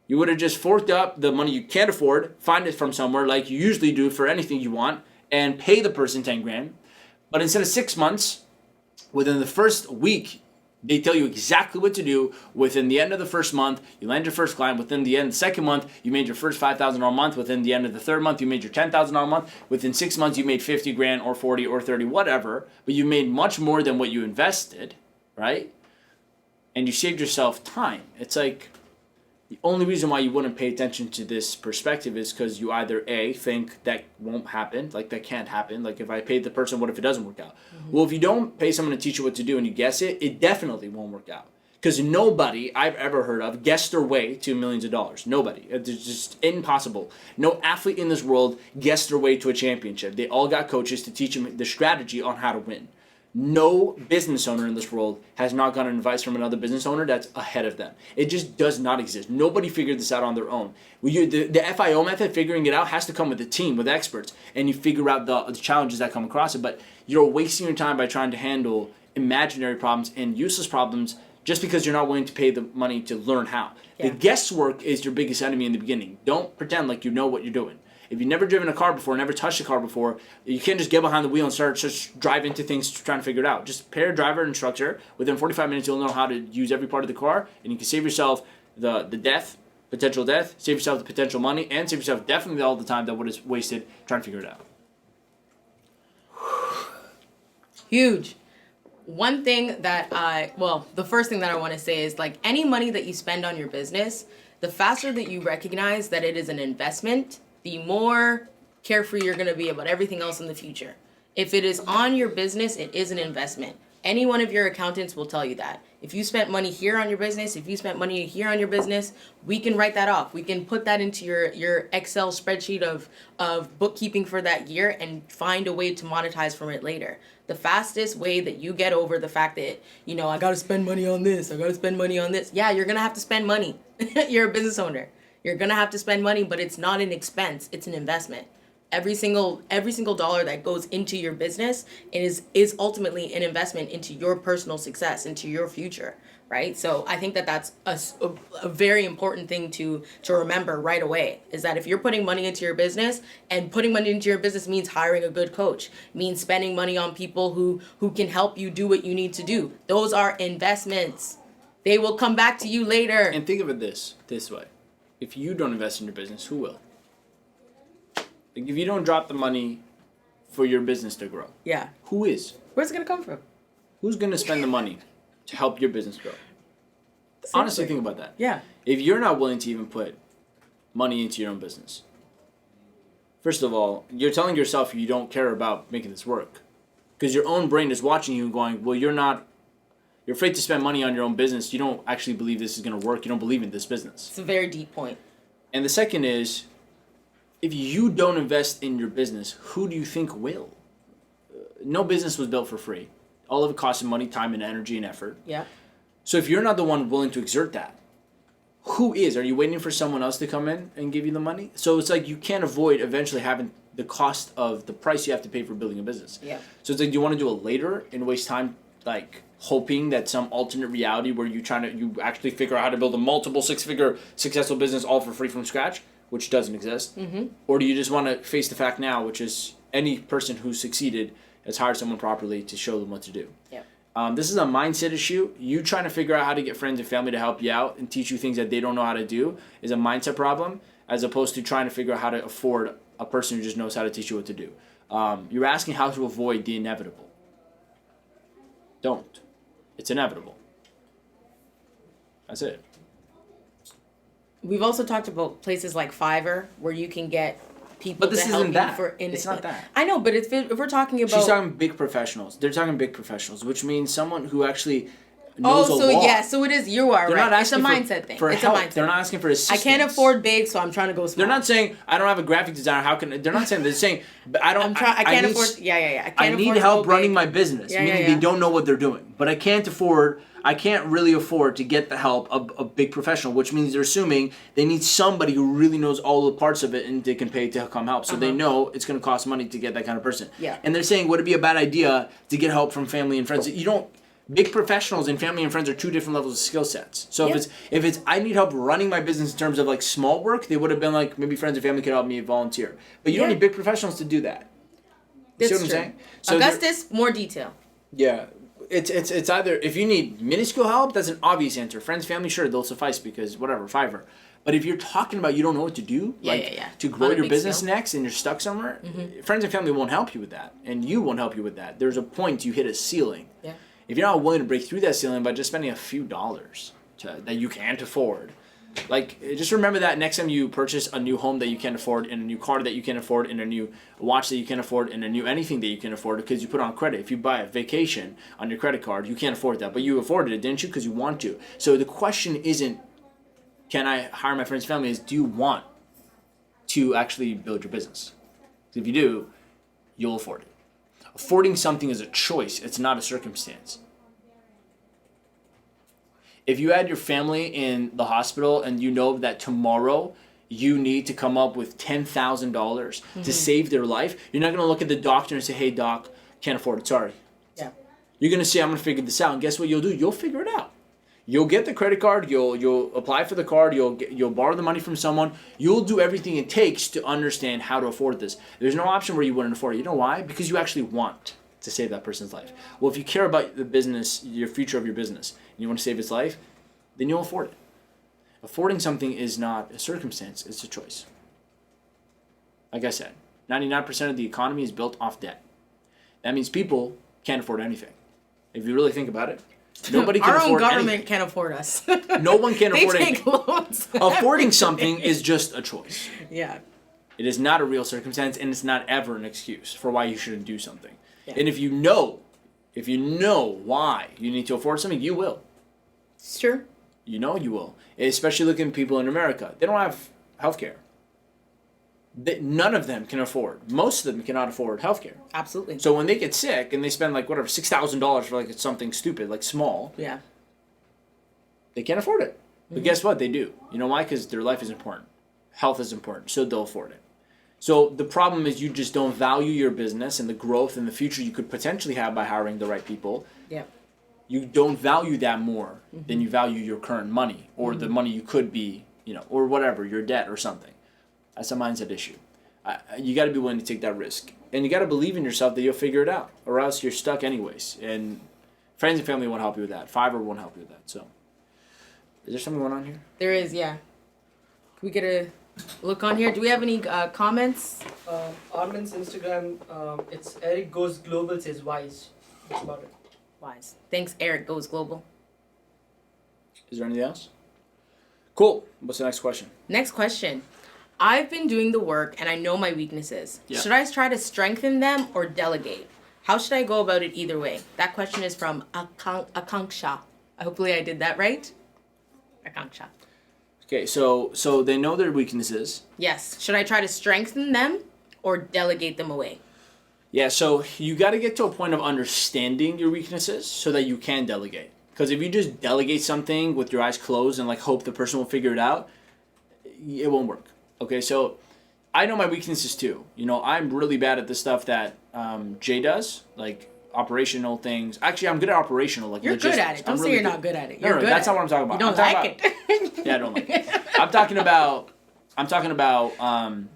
you would have just forked up the money you can't afford, find it from somewhere like you usually do for anything you want, and pay the person 10 grand. But instead of 6 months, within the first week, they tell you exactly what to do. Within the end of the first month, you land your first client. Within the end of the second month, you made your first $5,000 a month. Within the end of the third month, you made your $10,000 a month. Within 6 months, you made 50 grand or 40 or 30, whatever. But you made much more than what you invested, right? And you saved yourself time. It's like the only reason why you wouldn't pay attention to this perspective is because you either A, think that won't happen, like that can't happen. Like if I paid the person, what if it doesn't work out? Well, if you don't pay someone to teach you what to do and you guess it, it definitely won't work out. Because nobody I've ever heard of guessed their way to millions of dollars. Nobody. It's just impossible. No athlete in this world guessed their way to a championship. They all got coaches to teach them the strategy on how to win. No business owner in this world has not gotten advice from another business owner that's ahead of them. It just does not exist. Nobody figured this out on their own. The F.I.O method, figuring it out, has to come with a team, with experts, and you figure out the challenges that come across it. But you're wasting your time by trying to handle imaginary problems and useless problems just because you're not willing to pay the money to learn how. Yeah. The guesswork is your biggest enemy in the beginning. Don't pretend like you know what you're doing. If you've never driven a car before, never touched a car before, you can't just get behind the wheel and start just drive into things trying to figure it out. Just pair a driver and instructor. Within 45 minutes, you'll know how to use every part of the car, and you can save yourself the potential death, save yourself the potential money, and save yourself definitely all the time that was wasted trying to figure it out. Huge. One thing that the first thing that I want to say is like any money that you spend on your business, the faster that you recognize that it is an investment, the more carefree you're going to be about everything else in the future. If it is on your business, it is an investment. Any one of your accountants will tell you that. If you spent money here on your business, if you spent money here on your business, we can write that off. We can put that into your Excel spreadsheet of bookkeeping for that year and find a way to monetize from it later. The fastest way that you get over the fact that, I got to spend money on this, yeah, you're going to have to spend money. You're a business owner. You're going to have to spend money, but it's not an expense. It's an investment. Every single dollar that goes into your business is ultimately an investment into your personal success, into your future, right? So I think that that's a very important thing to remember right away, is that if you're putting money into your business, and putting money into your business means hiring a good coach, means spending money on people who can help you do what you need to do. Those are investments. They will come back to you later. And think of it this way. If you don't invest in your business, who will? Like if you don't drop the money for your business to grow, yeah, who is? Where's it gonna come from? Who's gonna spend the money to help your business grow? Honestly, think about that. Yeah. If you're not willing to even put money into your own business, first of all, you're telling yourself you don't care about making this work, because your own brain is watching you and going, well, you're afraid to spend money on your own business. You don't actually believe this is going to work. You don't believe in this business. It's a very deep point. And the second is, if you don't invest in your business, who do you think will? No business was built for free. All of it costs money, time, and energy and effort. Yeah. So if you're not the one willing to exert that, who is? Are you waiting for someone else to come in and give you the money? So it's like you can't avoid eventually having the cost of the price you have to pay for building a business. Yeah. So it's like, do you want to do it later and waste time like hoping that some alternate reality where you actually figure out how to build a multiple six-figure successful business all for free from scratch, which doesn't exist? Or do you just want to face the fact now, which is any person who's succeeded has hired someone properly to show them what to do? Yep. This is a mindset issue. You trying to figure out how to get friends and family to help you out and teach you things that they don't know how to do is a mindset problem, as opposed to trying to figure out how to afford a person who just knows how to teach you what to do. You're asking how to avoid the inevitable. Don't. It's inevitable. That's it. We've also talked about places like Fiverr where you can get people But this to help isn't you that. for It's not that. I know, but if we're talking about She's talking big professionals. They're talking big professionals, which means someone who actually knows a lot. So it is. You are They're right. not It's a asking mindset thing. for It's help. a mindset. They're not asking for I assistance. can't afford big, so I'm trying to go small. They're not saying I don't have a graphic designer. How can they're not saying they're saying but I don't. I can't need, afford. Yeah. I need help running my business. Yeah, meaning yeah. they don't know what they're doing, but I can't really afford to get the help of a big professional, which means they're assuming they need somebody who really knows all the parts of it and they can pay to come help. So they know it's going to cost money to get that kind of person. Yeah. And they're saying, would it be a bad idea to get help from family and friends? You don't. Big professionals and family and friends are two different levels of skill sets. So if it's I need help running my business in terms of like small work, they would have been like maybe friends and family could help me volunteer. But you don't need big professionals to do that. You see what I'm saying? So Augustus, more detail. yeah. It's either if you need minuscule help, that's an obvious answer. Friends, family, sure, they'll suffice because whatever, Fiverr. But if you're talking about you don't know what to do, to grow On a your big business scale. next and you're stuck somewhere, friends and family won't help you with that, and you won't help you with that. There's a point you hit a ceiling. Yeah. If you're not willing to break through that ceiling by just spending a few dollars that you can't afford, like just remember that next time you purchase a new home that you can't afford, and a new car that you can't afford, and a new watch that you can't afford, and a new anything that you can afford because you put on credit. If you buy a vacation on your credit card, you can't afford that, but you afforded it, didn't you? Because you want to. So the question isn't, can I hire my friends and family? Is do you want to actually build your business? If you do, you'll afford it. Affording something is a choice. It's not a circumstance. If you had your family in the hospital and you know that tomorrow you need to come up with $10,000 to save their life, you're not going to look at the doctor and say, hey, doc, can't afford it, sorry. Yeah. You're going to say, I'm going to figure this out. And guess what you'll do? You'll figure it out. You'll get the credit card. You'll apply for the card. You'll borrow the money from someone. You'll do everything it takes to understand how to afford this. There's no option where you wouldn't afford it. You know why? Because you actually want to save that person's life. Well, if you care about the business, your future of your business, and you want to save its life, then you'll afford it. Affording something is not a circumstance. It's a choice. Like I said, 99% of the economy is built off debt. That means people can't afford anything. If you really think about it. Nobody can Our afford own government anything. can't afford us. No one can afford They anything. take loans. Affording something is just a choice. Yeah. It is not a real circumstance, and it's not ever an excuse for why you shouldn't do something. Yeah. And if you know why you need to afford something, you will. It's true. You know you will. Especially looking at people in America. They don't have healthcare. None of them can afford. Most of them cannot afford healthcare. Absolutely. So when they get sick and they spend like whatever $6,000 for like something stupid, like small, Yeah. they can't afford it. But guess what? They do. You know why? Because their life is important. Health is important. So they'll afford it. So the problem is you just don't value your business and the growth and the future you could potentially have by hiring the right people. Yeah. You don't value that more than you value your current money or the money you could be, or whatever, your debt or something. That's a mindset issue. You got to be willing to take that risk. And you got to believe in yourself that you'll figure it out, or else you're stuck anyways. And friends and family won't help you with that. Fiverr won't help you with that. So, is there something going on here? There is, yeah. Can we get a look on here? Do we have any comments? Armin's Instagram, it's Eric Goes Global says wise. That's about it. Wise. Thanks, Eric Goes Global. Is there anything else? Cool. What's the next question? Next question. I've been doing the work and I know my weaknesses. Yeah. Should I try to strengthen them or delegate? How should I go about it either way? That question is from Akanksha. Hopefully I did that right. Akanksha. Okay, so they know their weaknesses. Yes. Should I try to strengthen them or delegate them away? Yeah, so you got to get to a point of understanding your weaknesses so that you can delegate. Because if you just delegate something with your eyes closed and like hope the person will figure it out, it won't work. Okay, so I know my weaknesses too. I'm really bad at the stuff that Jay does. Like operational things. Actually, I'm good at operational, like You're logistics. good at it. Don't say you're not good at it. No, You're no, good that's at not what I'm talking about. You don't I'm like talking it. Yeah, I don't like it. I'm talking about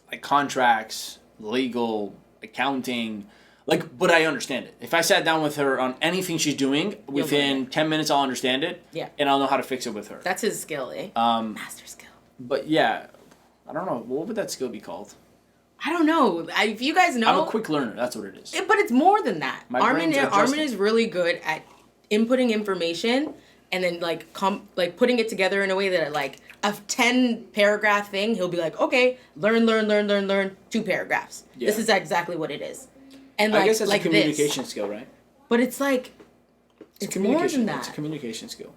like contracts, legal, accounting, like, but I understand it. If I sat down with her on anything she's doing, within 10 minutes I'll understand it. Yeah. And I'll know how to fix it with her. That's his skill, eh? Master skill. But yeah, I don't know. What would that skill be called? I don't know. If you guys know, I'm a quick learner. That's what it is. But it's more than that. My Armin brain's adjusting. is really good at inputting information and then like putting it together in a way that like a 10 paragraph thing, he'll be like, okay, learn, 2 paragraphs. Yeah. This is exactly what it is. And like, I guess that's like a communication this. skill, right? But it's like, it's more than that. It's a communication skill.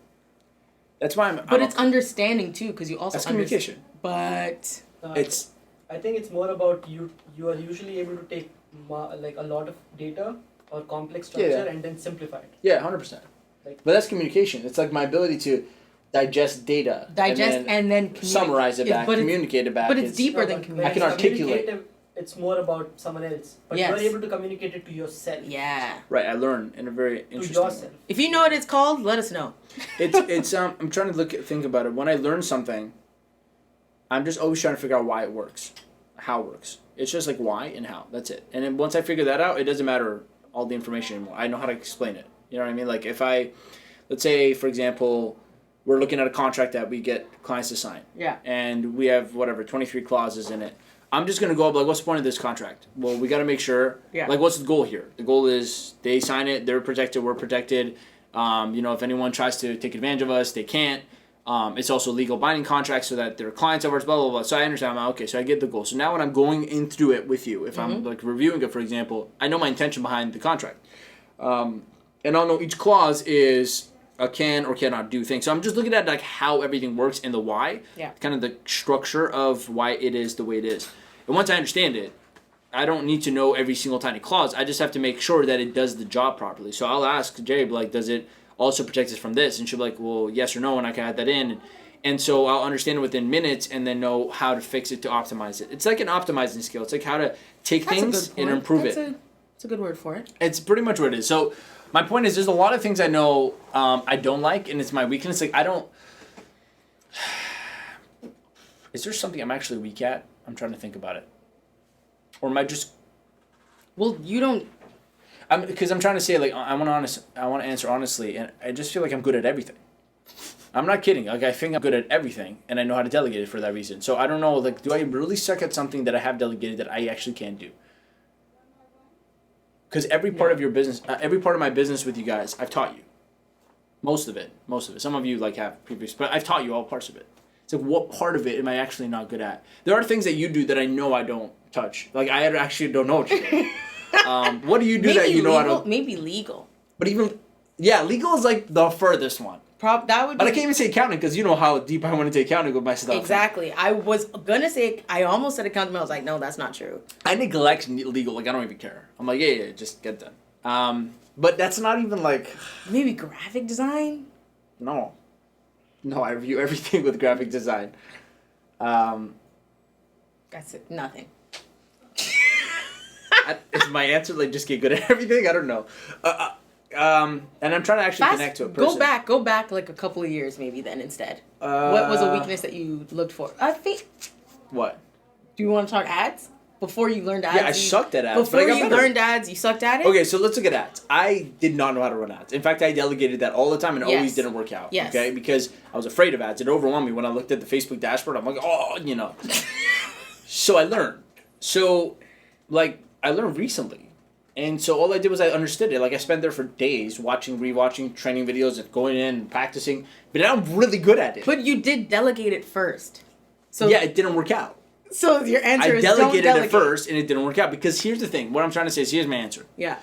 That's why But it's understanding too, because you also That's communication. But It's I think it's more about you are usually able to take like a lot of data or complex structure and then simplify it. yeah, 100%. Like- But that's communication. It's like my ability to digest data, and then summarize it back, communicate it back. But it's deeper than when communication. I can it's articulate. communicative, it's more about someone else. But Yes. you're able to communicate it to yourself. Yeah. Right, I learn in a very To interesting way. yourself. If you know what it's called, let us know. It's I'm trying to think about it. When I learn something, I'm just always trying to figure out why it works, how it works. It's just like why and how. That's it. And then once I figure that out, it doesn't matter all the information anymore. I know how to explain it. You know what I mean? Like if let's say for example, we're looking at a contract that we get clients to sign. Yeah. And we have 23 clauses in it. I'm just gonna go up like, what's the point of this contract? Well, we got to make sure. Yeah. Like, what's the goal here? The goal is they sign it, they're protected, we're protected. If anyone tries to take advantage of us, they can't. It's also legal binding contracts so that their clients of ours, blah, blah, blah. So I understand. I'm like, okay, so I get the goal. So now when I'm going in through it with you, if I'm like reviewing it, for example, I know my intention behind the contract. And I'll know each clause is a can or cannot do thing. So I'm just looking at like how everything works and the why. Yeah. Kind of the structure of why it is the way it is. And once I understand it, I don't need to know every single tiny clause. I just have to make sure that it does the job properly. So I'll ask Jay, like, does it also protect us from this? And she'll be like, well, yes or no, and I can add that in. And so I'll understand it within minutes and then know how to fix it to optimize it. It's like an optimizing skill. It's like how to take things and improve it. That's a good word for it. It's pretty much what it is. So my point is there's a lot of things I know I don't like, and it's my weakness. Like, I don't... Is there something I'm actually weak at? I'm trying to think about it. Or am I just... Well, you don't... Because I'm trying to say, like, I want to answer honestly, and I just feel like I'm good at everything. I'm not kidding. Like, I think I'm good at everything, and I know how to delegate it for that reason. So I don't know, like, do I really suck at something that I have delegated that I actually can't do? Because every part of your business, every part of my business with you guys, I've taught you. Most of it. Some of you, like, have previous, but I've taught you all parts of it. It's like, what part of it am I actually not good at? There are things that you do that I know I don't touch. Like, I actually don't know what you do. What do you do maybe that you know legal, I don't? Maybe legal. But even, yeah, legal is like the furthest one. That would. But I can't even say accounting because you know how deep I went into accounting with my stuff. Exactly. I was gonna say, I almost said accounting, but I was like, no, that's not true. I neglect legal. Like, I don't even care. I'm like, yeah, just get done. But that's not even like... Maybe graphic design? No, I review everything with graphic design. That's it. Nothing. Is my answer like just get good at everything? I don't know. And I'm trying to actually connect to a person. Go back like a couple of years maybe then instead. What was a weakness that you looked for? I think. What? Do you want to talk ads? Before you learned ads? Yeah, I sucked at ads. Before but I got you better. learned ads, you sucked at it? Okay, so let's look at ads. I did not know how to run ads. In fact, I delegated that all the time and it always didn't work out. Yes. Okay, because I was afraid of ads. It overwhelmed me when I looked at the Facebook dashboard. I'm like, So I learned. So, like, I learned recently. And so all I did was I understood it. Like, I spent there for days rewatching training videos and going in and practicing. But now I'm really good at it. But you did delegate it first. So yeah, it didn't work out. So your answer is I delegated don't delegate. it first and it didn't work out. Because here's the thing. What I'm trying to say is here's my answer. Yeah.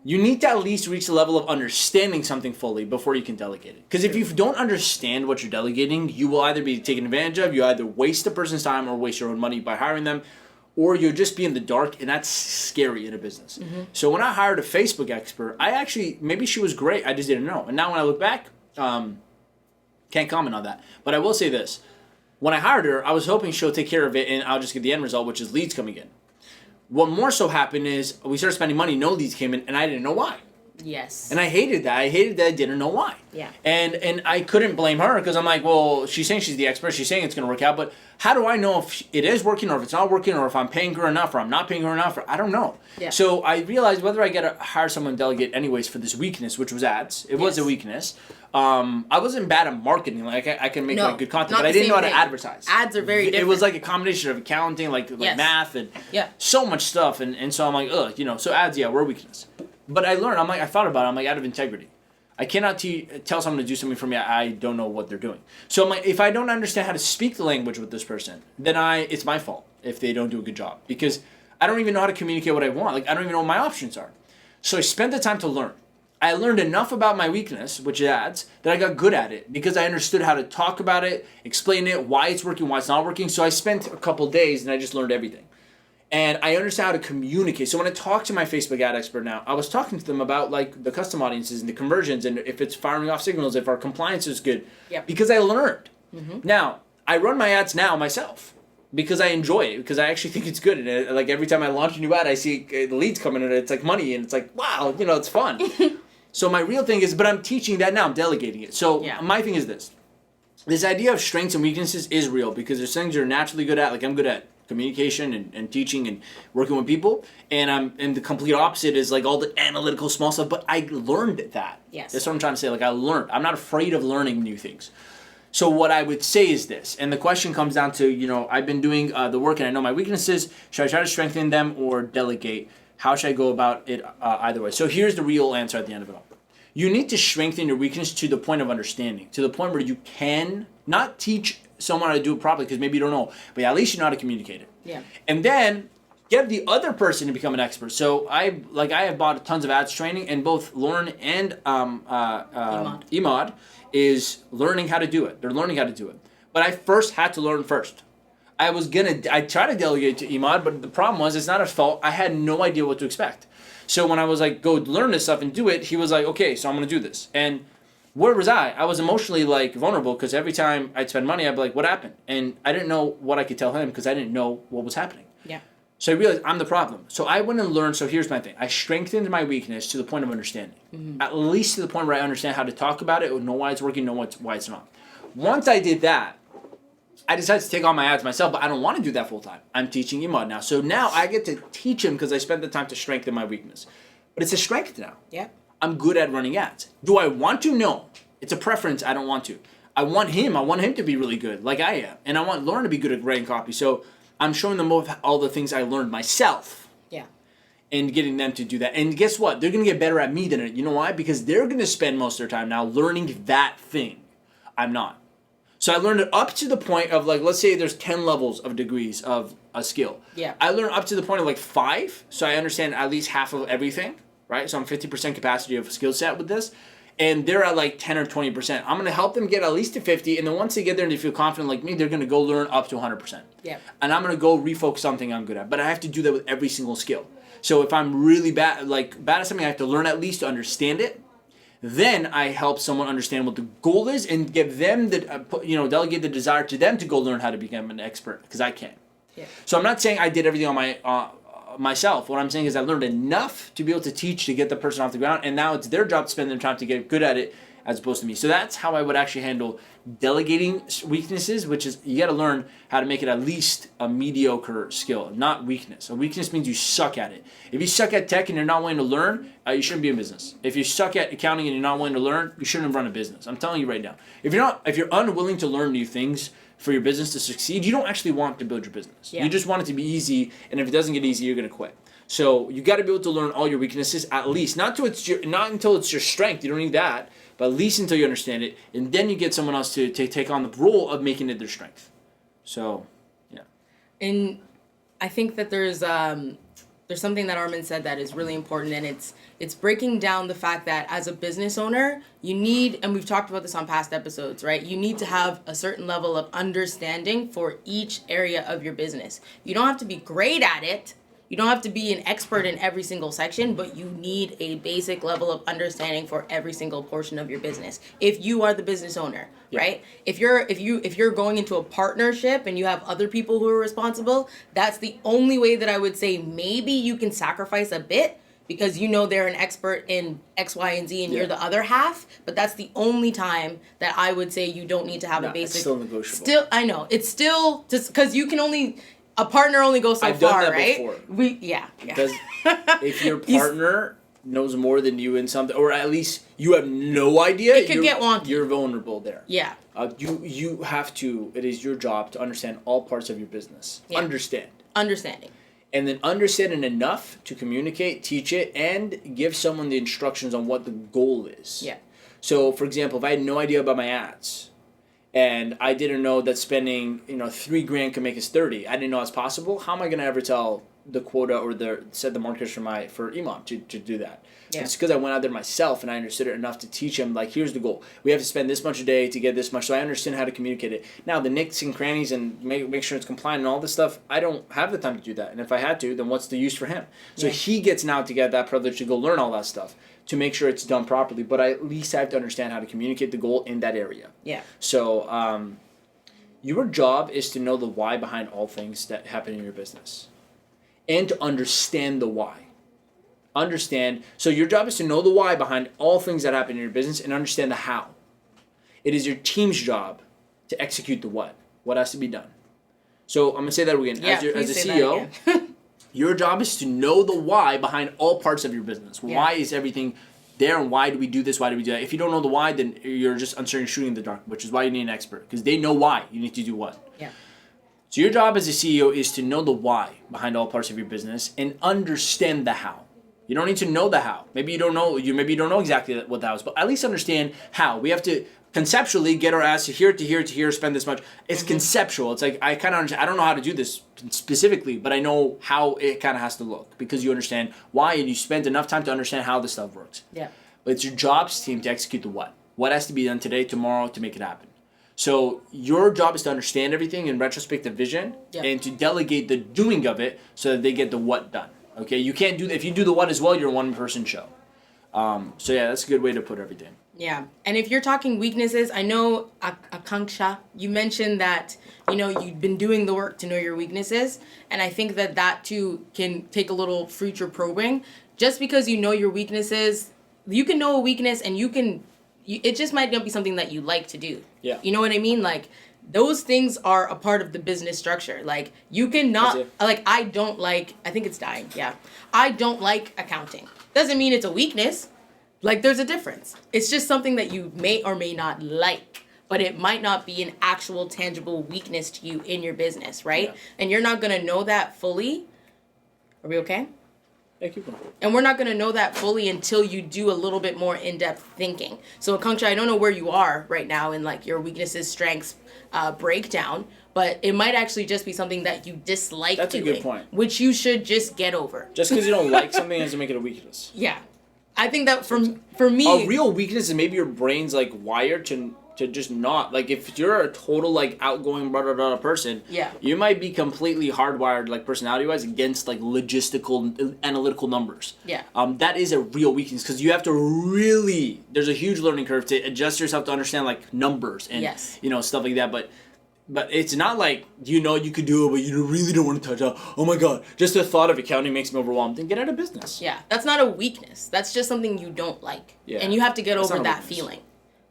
You need to at least reach the level of understanding something fully before you can delegate it. Because if you don't understand what you're delegating, you will either be taken advantage of, you either waste a person's time or waste your own money by hiring them, or you'll just be in the dark, and that's scary in a business. Mm-hmm. So when I hired a Facebook expert, maybe she was great, I just didn't know. And now when I look back, can't comment on that. But I will say this. When I hired her, I was hoping she'll take care of it and I'll just get the end result, which is leads coming in. What more so happened is we started spending money, no leads came in, and I didn't know why. Yes. And I hated that. I hated that I didn't know why. Yeah. And I couldn't blame her because I'm like, well, she's saying she's the expert. She's saying it's going to work out. But how do I know if it is working or if it's not working or if I'm paying her enough or I'm not paying her enough? Or I don't know. Yeah. So I realized whether I get to hire someone Delegate anyways for this weakness, which was ads. It was a weakness. I wasn't bad at marketing. Like I can make like good content, but I didn't know how to advertise. Ads are very different. It was like a combination of accounting, like math and so much stuff. And so I'm like, ugh, so ads, were a weakness. But I learned, I thought about it, I'm like, out of integrity. I cannot tell someone to do something for me I don't know what they're doing. So I'm like, if I don't understand how to speak the language with this person, then it's my fault if they don't do a good job. Because I don't even know how to communicate what I want. Like, I don't even know what my options are. So I spent the time to learn. I learned enough about my weakness, which is ads, that I got good at it because I understood how to talk about it, explain it, why it's working, why it's not working. So I spent a couple days and I just learned everything. And I understand how to communicate. So when I talk to my Facebook ad expert now, I was talking to them about like the custom audiences and the conversions and if it's firing off signals, if our compliance is good. Yep. Because I learned. Now, I run my ads now myself because I enjoy it, because I actually think it's good. And like every time I launch a new ad, I see the leads coming in and it's like money and it's like, wow, it's fun. So my real thing is, but I'm teaching that now, I'm delegating it. So my thing is this. This idea of strengths and weaknesses is real because there's things you're naturally good at, like I'm good at communication and teaching and working with people, and the complete opposite is like all the analytical small stuff, but I learned that. Yes. That's what I'm trying to say. Like I learned. I'm not afraid of learning new things. So what I would say is this, and the question comes down to, I've been doing the work and I know my weaknesses. Should I try to strengthen them or delegate? How should I go about it either way? So here's the real answer at the end of it all. You need to strengthen your weakness to the point of understanding, to the point where you can not teach someone how to do it properly because maybe you don't know, but at least you know how to communicate it. Yeah. And then get the other person to become an expert. So I have bought tons of ads training, and both Lauren and Imad is learning how to do it. They're learning how to do it. But I first had to learn first. I tried to delegate to Imad, but the problem was it's not his fault. I had no idea what to expect. So when I was like, go learn this stuff and do it, he was like, okay, so I'm going to do this. And where was I? I was emotionally like vulnerable because every time I'd spend money, I'd be like, what happened? And I didn't know what I could tell him because I didn't know what was happening. Yeah. So I realized I'm the problem. So I went and learned. So here's my thing. I strengthened my weakness to the point of understanding. At least to the point where I understand how to talk about it, know why it's working, know why it's not. Once I did that, I decided to take on my ads myself, but I don't want to do that full time. I'm teaching Imad now. So now I get to teach him because I spent the time to strengthen my weakness. But it's a strength now. Yeah. I'm good at running ads. Do I want to? No. It's a preference. I don't want to. I want him to be really good, like I am. And I want Lauren to be good at writing copy. So I'm showing them all the things I learned myself. Yeah. And getting them to do that. And guess what? They're going to get better at me than it. You know why? Because they're going to spend most of their time now learning that thing. I'm not. So I learned it up to the point of like, let's say there's 10 levels of degrees of a skill. Yeah. I learned up to the point of like 5. So I understand at least half of everything, right? So I'm 50% capacity of skill set with this. And they're at like 10 or 20%. I'm going to help them get at least to 50. And then once they get there and they feel confident like me, they're going to go learn up to 100%. Yeah. And I'm going to go refocus something I'm good at. But I have to do that with every single skill. So if I'm really bad at something, I have to learn at least to understand it. Then I help someone understand what the goal is and give them delegate the desire to them to go learn how to become an expert because I can. Yeah. So I'm not saying I did everything on my myself. What I'm saying is I learned enough to be able to teach to get the person off the ground, and now it's their job to spend their time to get good at it as opposed to me. So that's how I would actually handle delegating weaknesses, which is you got to learn how to make it at least a mediocre skill, not weakness. A weakness means you suck at it. If you suck at tech and you're not willing to learn, you shouldn't be in business. If you suck at accounting and you're not willing to learn, you shouldn't run a business. I'm telling you right now. If you're unwilling to learn new things for your business to succeed, you don't actually want to build your business. Yeah. You just want it to be easy, and if it doesn't get easy, you're going to quit. So you got to be able to learn all your weaknesses at least, not until it's your strength. You don't need that, but at least until you understand it, and then you get someone else to take on the role of making it their strength. So, yeah. And I think that there's something that Armin said that is really important, and it's breaking down the fact that as a business owner, you need, and we've talked about this on past episodes, right? You need to have a certain level of understanding for each area of your business. You don't have to be great at it. You You don't have to be an expert in every single section, but you need a basic level of understanding for every single portion of your business. If you are the business owner, right? If you're going into a partnership and you have other people who are responsible, that's the only way that I would say maybe you can sacrifice a bit, because you know they're an expert in X, Y, and Z, and you're the other half. But that's the only time that I would say you don't need to have a basic. It's still negotiable. Still, I know it's still just because you can only. A partner only goes so I've far, done that right? before. Because if your partner knows more than you in something, or at least you have no idea, it could get wonky. You're vulnerable there. Yeah. You have to. It is your job to understand all parts of your business. Yeah. Understanding. And then understanding enough to communicate, teach it, and give someone the instructions on what the goal is. Yeah. So, for example, if I had no idea about my ads, and I didn't know that spending $3,000 could make us 30, I didn't know it's possible. How am I going to ever tell the quota or set the marketers for Imam to do that? Yeah. It's because I went out there myself and I understood it enough to teach him, like, here's the goal. We have to spend this much a day to get this much. So I understand how to communicate it. Now, the nicks and crannies and make sure it's compliant and all this stuff, I don't have the time to do that. And if I had to, then what's the use for him? So he gets now to get that privilege to go learn all that stuff to make sure it's done properly. But I at least have to understand how to communicate the goal in that area. Yeah. So your job is to know the why behind all things that happen in your business and to understand the why. So your job is to know the why behind all things that happen in your business and understand the how. It is your team's job to execute the what has to be done. So I'm going to say that again. Yeah, as a CEO, your job is to know the why behind all parts of your business. Yeah. Why is everything there, and why do we do this? Why do we do that? If you don't know the why, then you're just uncertain shooting in the dark, which is why you need an expert, because they know why you need to do what. Yeah. So your job as a CEO is to know the why behind all parts of your business and understand the how. You don't need to know the how. Maybe you don't know exactly what the how is, but at least understand how. We have to conceptually get our ass to here, to here, to here, spend this much. It's conceptual. It's like, I kind of understand. I don't know how to do this specifically, but I know how it kind of has to look, because you understand why and you spend enough time to understand how this stuff works. Yeah. But it's your jobs team to execute the what. What has to be done today, tomorrow to make it happen. So your job is to understand everything in retrospective vision and to delegate the doing of it so that they get the what done. Okay, you can't do that. If you do the what as well, you're a one-person show. So yeah, that's a good way to put everything. Yeah, and if you're talking weaknesses, I know, Akanksha, you mentioned that, you've been doing the work to know your weaknesses, and I think that too can take a little future probing. Just because you know your weaknesses, you can know a weakness and it just might not be something that you like to do. Yeah. You know what I mean? Like, those things are a part of the business structure. Like, you cannot, I think it's dying, yeah. I don't like accounting. Doesn't mean it's a weakness. Like, there's a difference. It's just something that you may or may not like, but it might not be an actual tangible weakness to you in your business, right? Yeah. And you're not going to know that fully. Are we okay? Yeah, keep going. And we're not going to know that fully until you do a little bit more in-depth thinking. So, Akanksha, I don't know where you are right now in, like, your weaknesses, strengths, breakdown, but it might actually just be something that you dislike doing. That's a good point. Which you should just get over. Just because you don't like something doesn't make it a weakness. Yeah. I think that for me... A real weakness is maybe your brain's, like, wired to just not... Like, if you're a total, like, outgoing person, you might be completely hardwired, like, personality-wise against, like, logistical, analytical numbers. Yeah. That is a real weakness, because you have to really... There's a huge learning curve to adjust yourself to understand, like, numbers and, stuff like that, But it's not like, you could do it, but you really don't want to touch it. Oh my God, just the thought of accounting makes me overwhelmed. Then get out of business. Yeah, that's not a weakness. That's just something you don't like. Yeah. And you have to get over that feeling.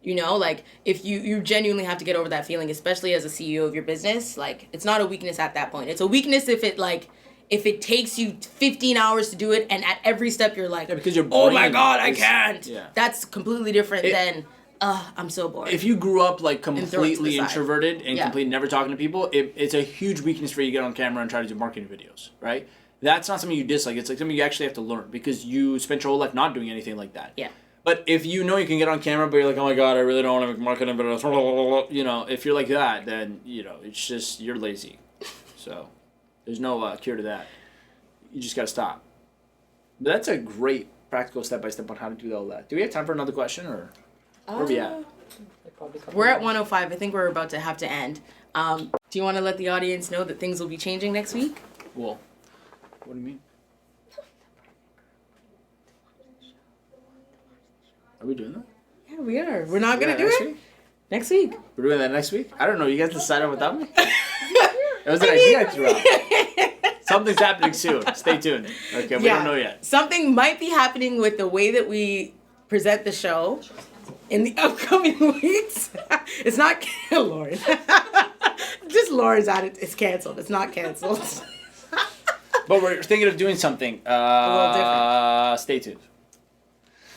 Like, if you genuinely have to get over that feeling, especially as a CEO of your business, like, it's not a weakness at that point. It's a weakness if it takes you 15 hours to do it, and at every step you're like, because your brain oh my God, I can't. Yeah. That's completely different than... I'm so bored. If you grew up, like, completely introverted and completely never talking to people, it's a huge weakness for you to get on camera and try to do marketing videos, right? That's not something you dislike. It's like something you actually have to learn, because you spent your whole life not doing anything like that. Yeah. But if you can get on camera, but you're like, oh my God, I really don't want to make marketing videos, if you're like that, then, it's just, you're lazy. So there's no cure to that. You just got to stop. But that's a great practical step-by-step on how to do all that. Do we have time for another question, or... Where are we at? We're at 105. I think we're about to have to end. Do you want to let the audience know that things will be changing next week? Well, what do you mean? Are we doing that? Yeah, we are. We're not gonna do next it week? next week. We're doing that next week? I don't know. You guys decided without me? It was an idea I threw out. Something's happening soon. Stay tuned. Okay, we don't know yet. Something might be happening with the way that we present the show in the upcoming weeks. It's not Lauren. Just Lauren's at it. It's canceled. It's not canceled. But we're thinking of doing something. A little different. Stay tuned.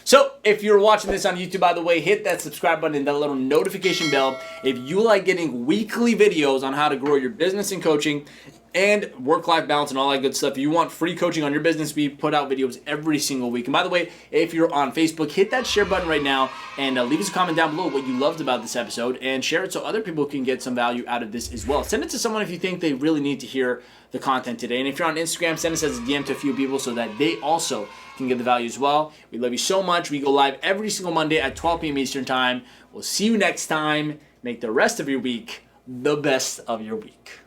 So, if you're watching this on YouTube, by the way, hit that subscribe button and that little notification bell. If you like getting weekly videos on how to grow your business and coaching and work-life balance and all that good stuff, if you want free coaching on your business, we put out videos every single week. And by the way, if you're on Facebook, hit that share button right now and leave us a comment down below what you loved about this episode and share it so other people can get some value out of this as well. Send it to someone if you think they really need to hear the content today. And if you're on Instagram, send us as a DM to a few people so that they also can get the value as well. We love you so much. We go live every single Monday at 12 p.m. Eastern Time. We'll see you next time. Make the rest of your week the best of your week.